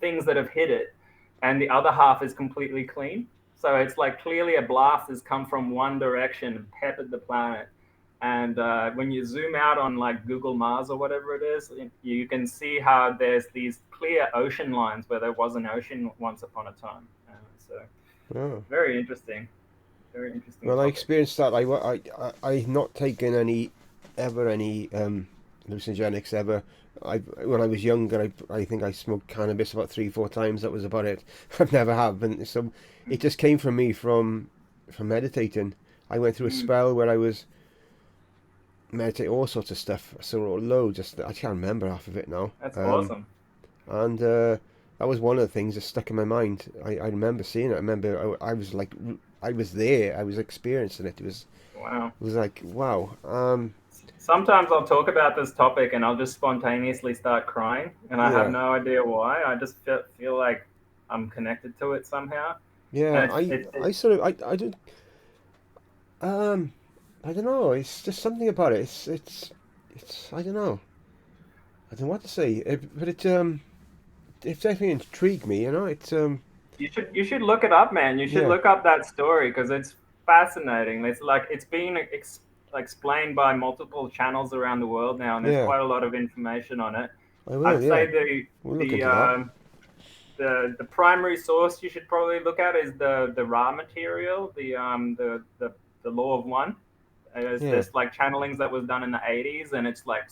things that have hit it, and the other half is completely clean. So it's like clearly a blast has come from one direction and peppered the planet. And when you zoom out on like Google Mars or whatever it is, you can see how there's these clear ocean lines where there was an ocean once upon a time. So Oh. very interesting, very interesting Well, I topic. experienced that. I've not taken any hallucinogenics ever. When I was younger, I think I smoked cannabis about 3, 4 times. That was about it. I've never have, and so it just came from me from meditating. I went through a Mm, spell where I was meditating all sorts of stuff. So loads. Just I can't remember half of it now. that's awesome. And that was one of the things that stuck in my mind. I remember seeing it. I remember I was like, I was there. I was experiencing it. Wow. It was like, wow. Sometimes I'll talk about this topic and I'll just spontaneously start crying, and I have Yeah, no idea why. I just feel like I'm connected to it somehow, and yeah. I sort of, I don't, um, I don't know. It's just something about it. It's. I don't know. I don't know what to say. But it's definitely intrigued me. You know, you should look it up, man. You should yeah, look up that story because it's fascinating. It's like it's been explained by multiple channels around the world now, and there's yeah. quite a lot of information on it. I will. I'd Yeah, say we'll look the into that. um, the primary source you should probably look at is the raw material, the law of one. Yeah. There's like channelings that was done in the 80s, and it's like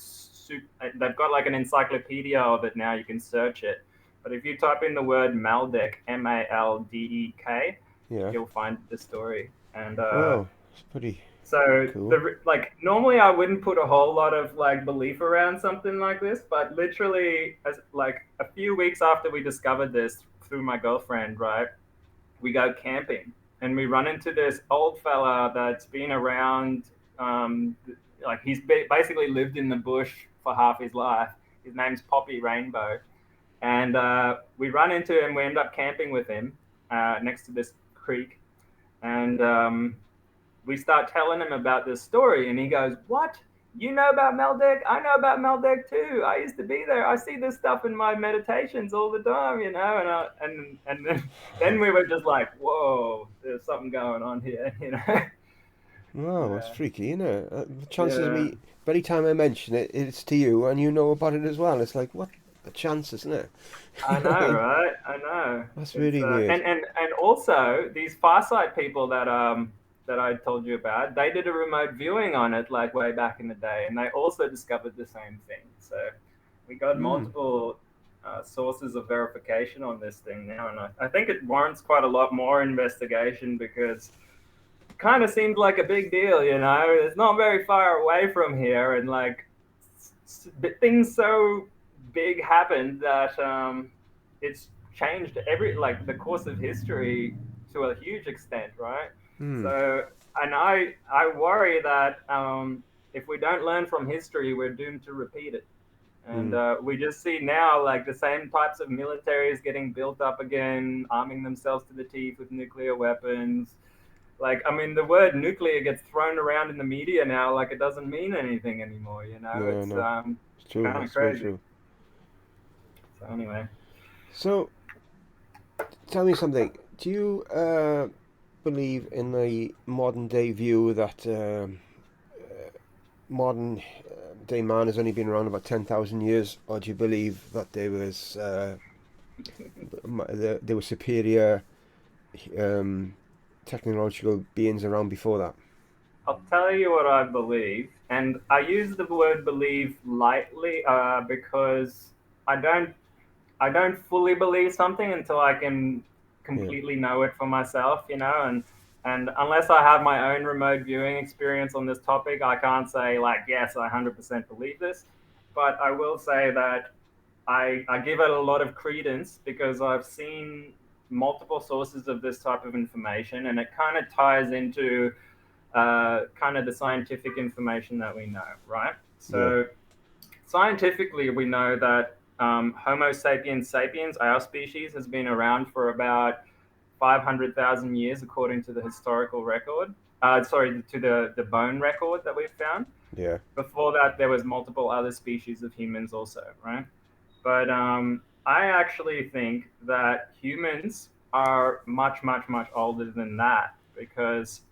they've got like an encyclopedia of it now. You can search it, but if you type in the word Maldek, Maldek, Yeah. you'll find the story. And Wow, it's pretty so cool. the like normally I wouldn't put a whole lot of like belief around something like this, but literally as like a few weeks after we discovered this through my girlfriend, right? We go camping and we run into this old fella that's been around. Um, like he's basically lived in the bush for half his life. His name's Poppy Rainbow, and we run into him. We end up camping with him next to this creek, and we start telling him about this story, and he goes, "What? You know about Maldek? I know about Maldek too. I used to be there. I see this stuff in my meditations all the time, you know." And then we were just like, "Whoa, there's something going on here," you know. Wow, that's Yeah, freaky, isn't it? The chances of yeah. me, every time I mention it, it's to you and you know about it as well. It's like, what the chances, isn't it? I You know, know, right? I know. that's It's really weird. and also these Farsight people that I told you about, they did a remote viewing on it like way back in the day, and they also discovered the same thing. So we got Hmm. multiple sources of verification on this thing now, and I think it warrants quite a lot more investigation because it kind of seems like a big deal, you know. It's not very far away from here, and like things so big happened that it's changed every like the course of history to a huge extent, right? Hmm. So, and I worry that if we don't learn from history, we're doomed to repeat it. And Hmm. we just see now like the same types of militaries getting built up again, arming themselves to the teeth with nuclear weapons. Like, I mean, the word nuclear gets thrown around in the media now like it doesn't mean anything anymore, you know? Yeah, no, it's It's true. kind of That's very crazy. true. So anyway, So, tell me something. Do you believe in the modern day view that modern day man has only been around about 10,000 years, or do you believe that there were superior um, technological beings around before that? I'll tell you what I believe, and I use the word believe lightly because I don't I don't fully believe something until I can Yeah. completely know it for myself, you know, and unless I have my own remote viewing experience on this topic, I can't say like yes, I 100% believe this, but I will say that I give it a lot of credence because I've seen multiple sources of this type of information, and it kind of ties into kind of the scientific information that we know, right? Yeah. So scientifically, we know that Homo sapiens sapiens, our species, has been around for about 500,000 years, according to the historical record. Sorry, to the bone record that we've found. Yeah. Before that, there was multiple other species of humans also, right? But I actually think that humans are much, much, much older than that because,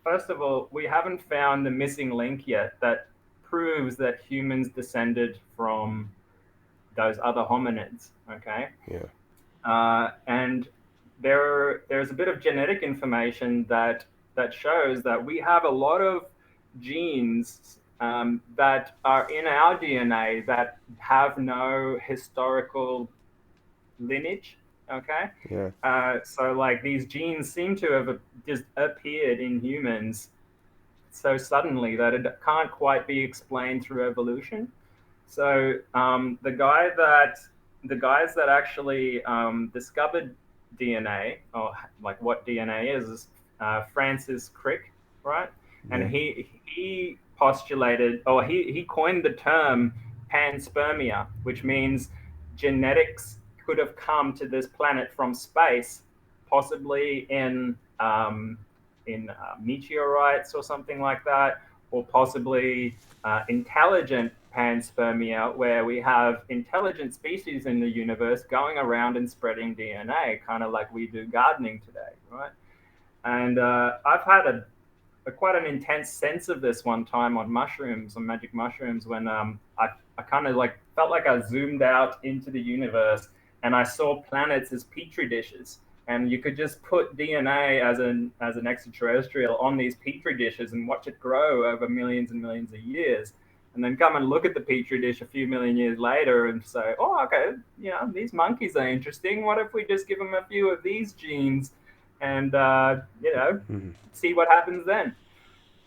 first of all, we haven't found the missing link yet that proves that humans descended from those other hominids. Okay, Yeah. and there's a bit of genetic information that shows that we have a lot of genes that are in our DNA that have no historical lineage. Okay, Yeah. so like these genes seem to have just appeared in humans so suddenly that it can't quite be explained through evolution. So the guys that actually discovered DNA, or like what DNA is Francis Crick, right? And Yeah. he postulated, or he coined the term panspermia, which means genetics could have come to this planet from space, possibly in meteorites or something like that, or possibly intelligent panspermia, where we have intelligent species in the universe going around and spreading DNA, kind of like we do gardening today, right? And I've had a quite an intense sense of this one time on mushrooms, on magic mushrooms, when I kind of like felt like I zoomed out into the universe and I saw planets as petri dishes. And you could just put DNA as an extraterrestrial on these petri dishes and watch it grow over millions and millions of years, and then come and look at the petri dish a few million years later and say, "Oh, okay, these monkeys are interesting. What if we just give them a few of these genes, and Mm-hmm. see what happens then?"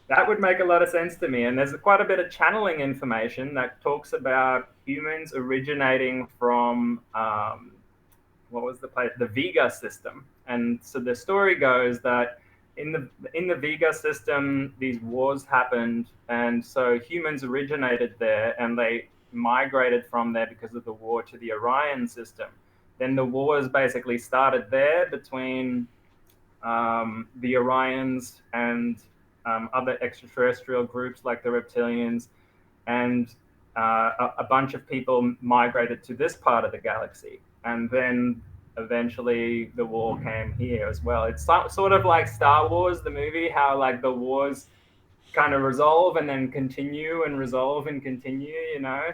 That would make a lot of sense to me. And there's quite a bit of channeling information that talks about humans originating from what was the place? The Vega system. And so the story goes that in the Vega system, these wars happened, and so humans originated there, and they migrated from there because of the war to the Orion system. Then the wars basically started there between the Orions and other extraterrestrial groups like the reptilians, and a bunch of people migrated to this part of the galaxy. And then eventually the war came here as well. It's sort of like Star Wars, the movie, how like the wars kind of resolve and then continue and resolve and continue.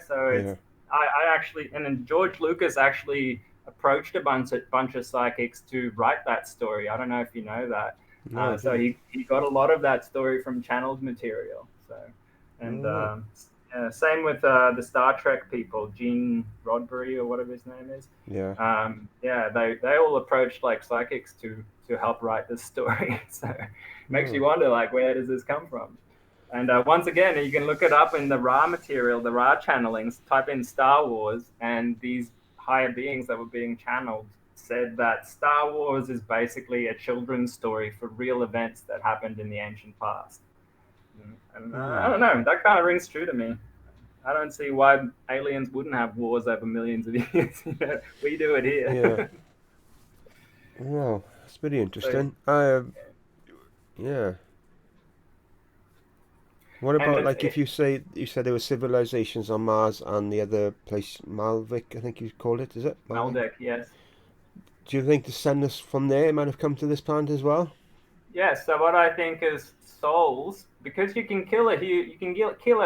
So it's Yeah. I actually, and then George Lucas actually approached a bunch of psychics to write that story. I don't know if you know that. No, I So didn't. he got a lot of that story from channeled material. So, and All right. yeah, same with the Star Trek people, Gene Roddenberry or whatever his name is. Yeah. Yeah, they all approached like psychics to help write this story. So it makes you Oh. wonder, like, where does this come from? And once again, you can look it up in the raw material, the raw channelings. Type in Star Wars, and these higher beings that were being channeled said that Star Wars is basically a children's story for real events that happened in the ancient past. And I Hmm. don't know, that kind of rings true to me. I don't see why aliens wouldn't have wars over millions of years. We do it Yeah. here. Well, that's pretty So, interesting. Yeah. What and about like if you said there were civilizations on Mars and the other place, Malvik, I think you called it, is it? Malvik? Maldek, yes. Do you think descendants from there might have come to this planet as well? Yeah, so what I think is souls, because you can kill a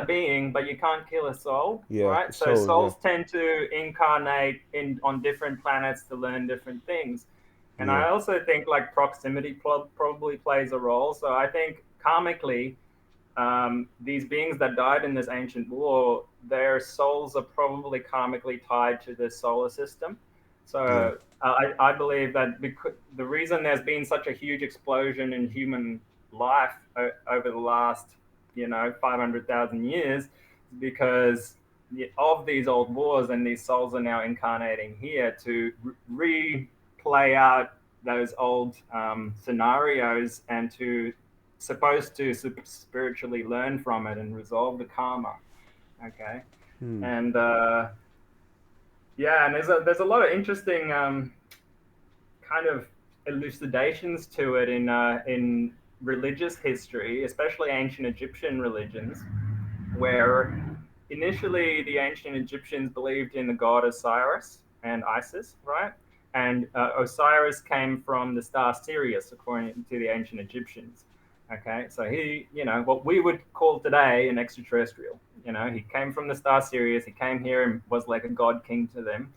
being, but you can't kill a soul, Yeah, right? the So soul, yeah. souls tend to incarnate in on different planets to learn different things. And Yeah. I also think like proximity probably plays a role. So I think karmically, these beings that died in this ancient war, their souls are probably karmically tied to the solar system. Yeah. So I believe that the reason there's been such a huge explosion in human life over the last, 500,000 years is because of these old wars, and these souls are now incarnating here to replay out those old scenarios and to supposed to spiritually learn from it and resolve the karma. Okay, Hmm. and yeah, and there's a lot of interesting kind of elucidations to it in religious history, especially ancient Egyptian religions, where initially the ancient Egyptians believed in the god Osiris and Isis, right? And Osiris came from the star Sirius, according to the ancient Egyptians. Okay, so he, what we would call today an extraterrestrial. He came from the star Sirius. He came here and was like a god king to them.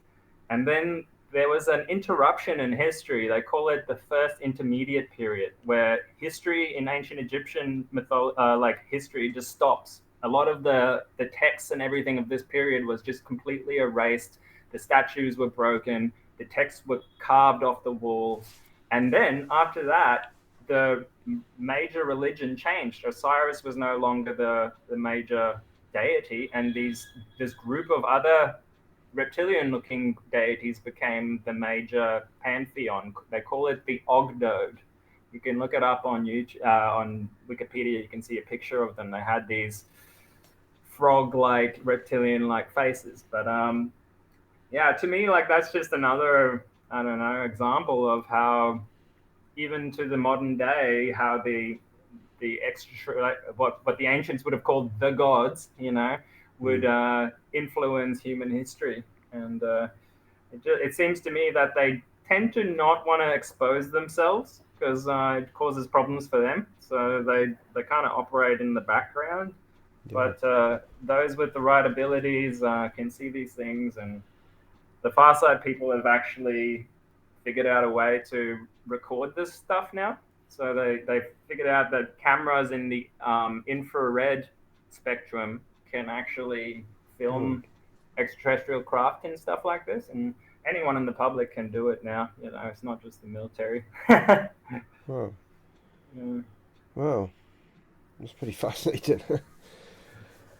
And then there was an interruption in history. They call it the first intermediate period, where history in ancient Egyptian like history just stops. A lot of the texts and everything of this period was just completely erased. The statues were broken. The texts were carved off the walls. And then after that, the major religion changed. Osiris was no longer the major deity, and this group of other reptilian-looking deities became the major pantheon. They call it the Ogdoad. You can look it up on YouTube, on Wikipedia. You can see a picture of them. They had these frog-like, reptilian-like faces. But yeah, to me, like that's just another, I don't know, example of how even to the modern day, how the extra like, what the ancients would have called the gods, would Hmm. influence human history. And it seems to me that they tend to not want to expose themselves because it causes problems for them. So they kind of operate in the background. Yeah. But those with the right abilities can see these things. And the Farsight people have actually figured out a way to record this stuff now. So they figured out that cameras in the infrared spectrum can actually Oh. film extraterrestrial craft and stuff like this. And anyone in the public can do it now. It's not just the military. Wow. Mm. Wow. That's pretty fascinating.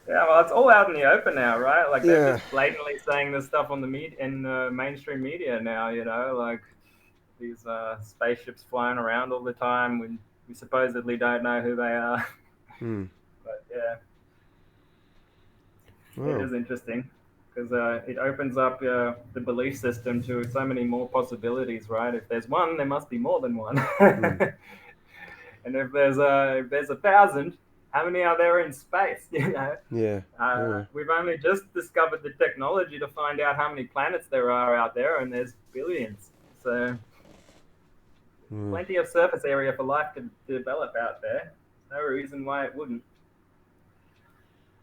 Yeah, well, it's all out in the open now, right? Like they're Yeah. just blatantly saying this stuff on in the mainstream media now. Like these spaceships flying around all the time. We supposedly don't know who they are, Hmm. but yeah, it Wow. is interesting because it opens up the belief system to so many more possibilities, right? If there's one, there must be more than one, Hmm. and if there's 1,000, how many are there in space? Yeah. Yeah. We've only just discovered the technology to find out how many planets there are out there, and there's billions. So Hmm. plenty of surface area for life to develop out there. No reason why it wouldn't.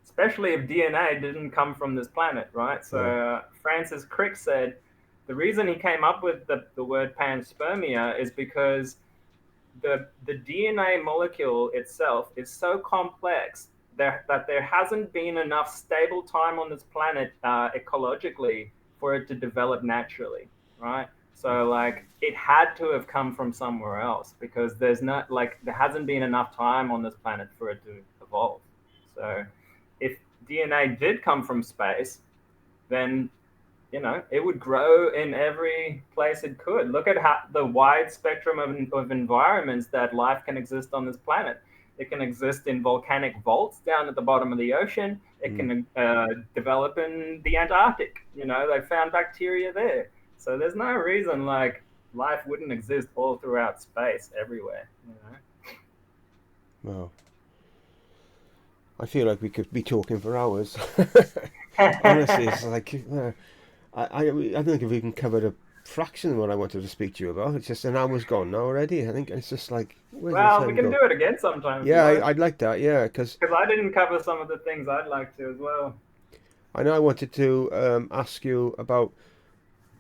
Especially if DNA didn't come from this planet, right? So Yeah. Francis Crick said the reason he came up with the word panspermia is because the DNA molecule itself is so complex that there hasn't been enough stable time on this planet ecologically for it to develop naturally, right? So like it had to have come from somewhere else because there hasn't been enough time on this planet for it to evolve. So if DNA did come from space, then it would grow in every place it could. Look at how the wide spectrum of environments that life can exist on this planet. It can exist in volcanic vaults down at the bottom of the ocean. It Hmm. can develop in the Antarctic. They found bacteria there. So there's no reason like life wouldn't exist all throughout space everywhere. Wow. I feel like we could be talking for hours. Honestly, it's Yeah, like I don't think we can cover a fraction of what I wanted to spep to you about. It's just an hour's gone now already. I think it's just like where's the well, we time can go? do it again sometime if you Yeah, want, I'd like that. Yeah, because because I didn't cover some of the things I'd like to as well. I know I wanted to ask you about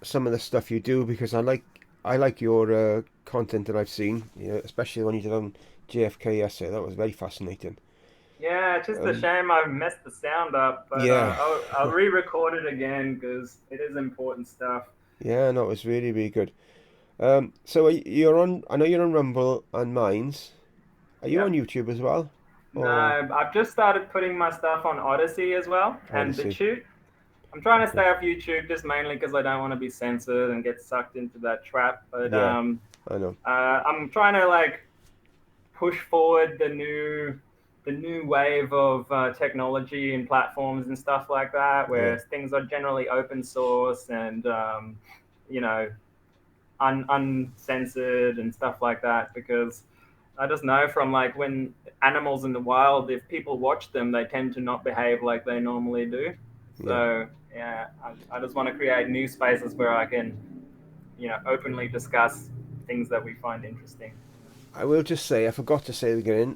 some of the stuff you do because I like your content that I've seen. Especially when you did on JFK essay. That was very fascinating. Yeah, it's just a Um, shame I messed the sound up, but yeah, I'll re-record it again because it is important stuff. yeah, no, it was really really good. So you're on. I know you're on Rumble and Mines. Are you on Yep. YouTube as well, No, or I've just started putting my stuff on Odyssey as well and Odyssey? BitChute. I'm trying to Okay. stay off YouTube just mainly because I don't want to be censored and get sucked into that trap. But Yeah, I know. I'm trying to like push forward the new wave of technology and platforms and stuff like that, Yeah, where things are generally open source and you know uncensored and stuff like that. Because I just know from like when animals in the wild, if people watch them, they tend to not behave like they normally do. yeah. So yeah, I just want to create new spaces where I can, openly discuss things that we find interesting. I will just say, I forgot to say at the beginning,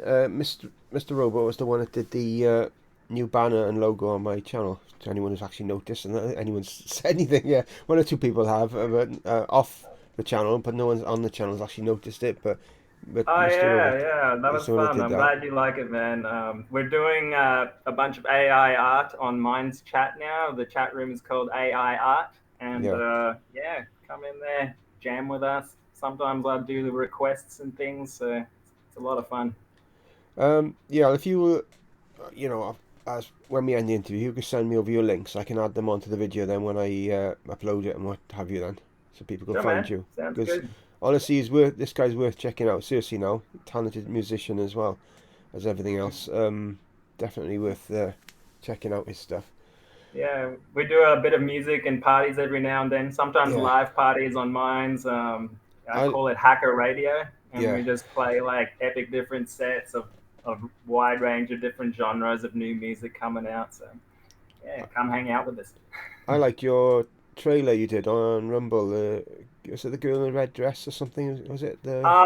Mr. Robot was the one that did the new banner and logo on my channel. To anyone who's actually noticed, and anyone's said anything, yeah, one or two people have, but off the channel, but no one's on the channel has actually noticed it. But Oh Mr. yeah, Robot yeah, that is was the one that fun. did I'm that. glad you like it, man. We're doing a bunch of AI art on Mind's chat now. The chat room is called AI Art, and Yeah. yeah, come in there, jam with us. Sometimes I do the requests and things, so it's a lot of fun. Yeah. If you you know, as when we end the interview, you can send me over your links. I can add them onto the video then when I upload it and what have you then, so people can Sure, find man. you. Sounds Because good. honestly, he's worth. This guy's worth checking out. Seriously, now, talented musician as well as everything else. Definitely worth checking out his stuff. Yeah, we do a bit of music and parties every now and then. Sometimes Yeah, live parties on Minds. I I call it Hacker Radio, and yeah. we just play like epic different sets of wide range of different genres of new music coming out. So yeah, come hang out with us. I like your trailer you did on Rumble. Was it the girl in the red dress or something? Was it the Oh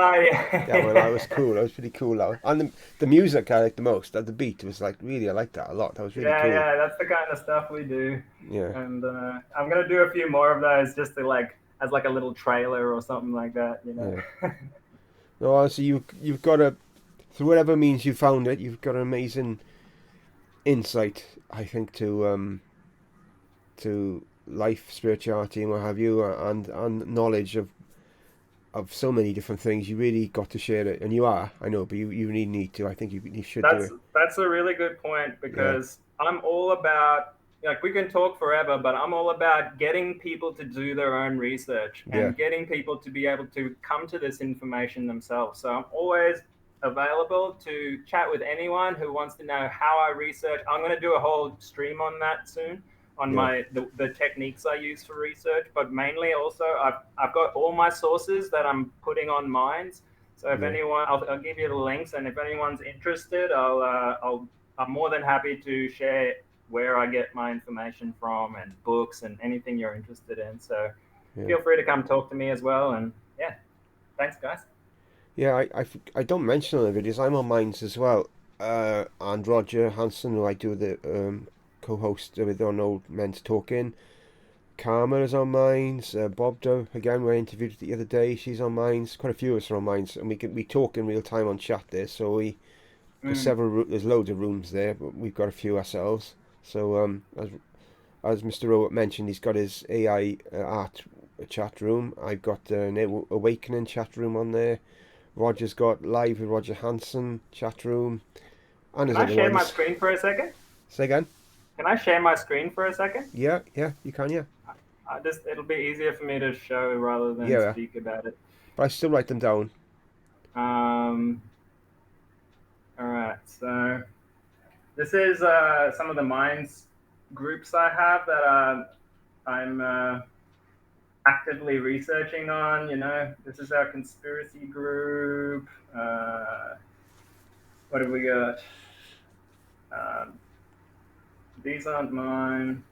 that one? That was yeah, cool. That was pretty cool. That one. And the music I liked the most. The beat was like really, I liked that a lot. That was really yeah, cool. yeah. That's the kind of stuff we do, Yeah, and I'm gonna do a few more of those just to like as like a little trailer or something like that. yeah. No, honestly, you've got a through whatever means you found it, you've got an amazing insight. I think to life, spirituality, and what have you, and knowledge of so many different things. You really got to share it, and you are. I know, but you really need to. I think you should do That's it. that's a really good point Yeah, because I'm all about like we can talk forever, but I'm all about getting people to do their own research yeah, and getting people to be able to come to this information themselves. So I'm always available to chat with anyone who wants to know how I research. I'm going to do a whole stream on that soon on yeah, the techniques I use for research, but mainly also I've got all my sources that I'm putting on Minds. So if yeah. anyone, I'll give you the links, and if anyone's interested, I'm more than happy to share where I get my information from and books and anything you're interested in. So Yeah. feel free to come talk to me as well. And yeah, thanks, guys. Yeah, I don't mention on the videos. I'm on Minds as well. And Roger Hanson, who I do the co-host with on Old Men's Talking. Karma is on Minds. Bob Doe, again, we interviewed the other day. She's on Minds. Quite a few of us are on Minds, and we talk in real time on chat there. So we got Mm. there's loads of rooms there, but we've got a few ourselves. So as Mr. Robert mentioned, he's got his AI art chat room. I've got an Awakening chat room on there. Roger's got Live with Roger Hanson chat room, and Can there's I other share my ones. screen for a second? Say again? Can I share my screen for a second? Yeah, yeah, you can, yeah. It'll be easier for me to show rather than Yeah, yeah. speak about it. But I still write them down. Um, all right, so this is some of the minds groups I have that I'm actively researching on. This is our conspiracy group. What have we got? Um, these aren't mine.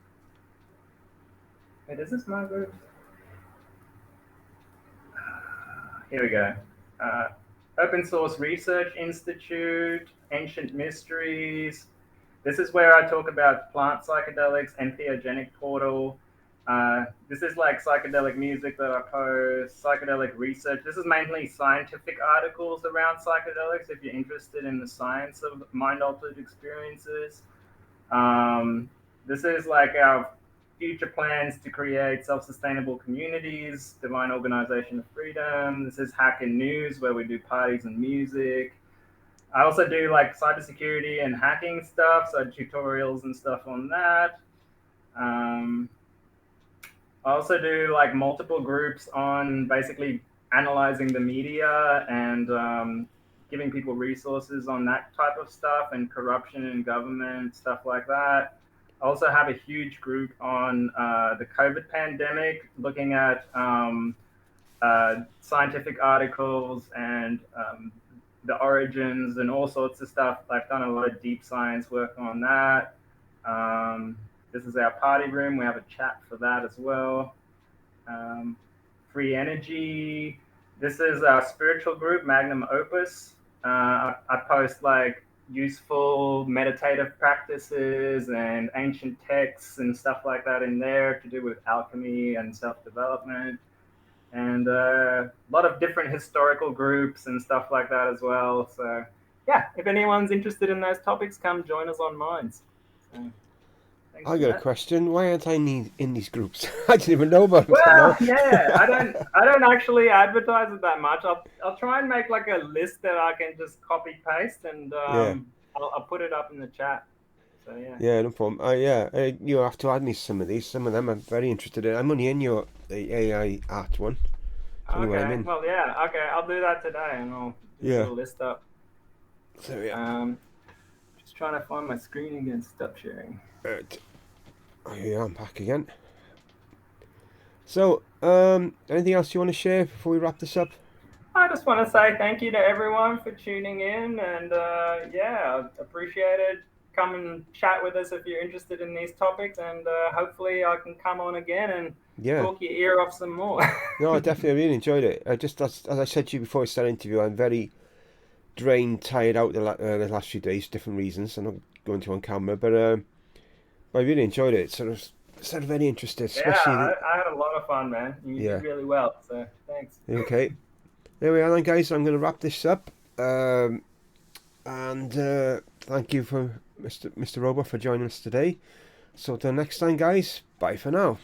Wait, is this my group? Here we go. Uh, Open Source Research Institute, Ancient Mysteries. This is where I talk about plant psychedelics, entheogenic portal. This is like psychedelic music that I post, psychedelic research. This is mainly scientific articles around psychedelics if you're interested in the science of mind altered experiences. Um, this is like our future plans to create self-sustainable communities, divine organization of freedom. This is Hack and News, where we do parties and music. I also do like cybersecurity and hacking stuff, so tutorials and stuff on that. Um, I also do like multiple groups on basically analyzing the media and giving people resources on that type of stuff and corruption in government, stuff like that. I also have a huge group on the COVID pandemic, looking at scientific articles and the origins and all sorts of stuff. I've done a lot of deep science work on that. This is our party room. We have a chat for that as well. Free energy. This is our spiritual group, Magnum Opus. I post like useful meditative practices and ancient texts and stuff like that in there to do with alchemy and self-development, and a lot of different historical groups and stuff like that as well. So yeah, if anyone's interested in those topics, come join us on Minds. So, thanks I for got a that. question. Why aren't I in these groups? I didn't even know about them till Well, now. yeah, I don't actually advertise it that much. I'll try and make like a list that I can just copy paste, and Yeah. I'll put it up in the chat. So yeah. Yeah, no problem. You have to add me some of these. Some of them I'm very interested in. I'm only in your the AI art one. It's only what I'm Okay. in. Well, yeah. Okay, I'll do that today, and I'll put Yeah. a list up. So yeah. Just trying to find my screen again. Stop sharing. Right. Oh yeah, I'm back again. So, anything else you want to share before we wrap this up? I just want to say thank you to everyone for tuning in, and yeah, I appreciate it. Come and chat with us if you're interested in these topics, and hopefully I can come on again and Yeah. talk your ear off some more. No, I definitely really enjoyed it. I just, as I said to you before I started the interview, I'm very drained, tired out the last few days, different reasons. I'm not going to on camera, but I really enjoyed it. Sort of very interested, Yeah, especially I had a lot of fun, man. You yeah. did really well, so thanks. Okay, there we are then, guys. I'm going to wrap this up, and thank you for Mr. Robot for joining us today. So till next time, guys. Bye for now.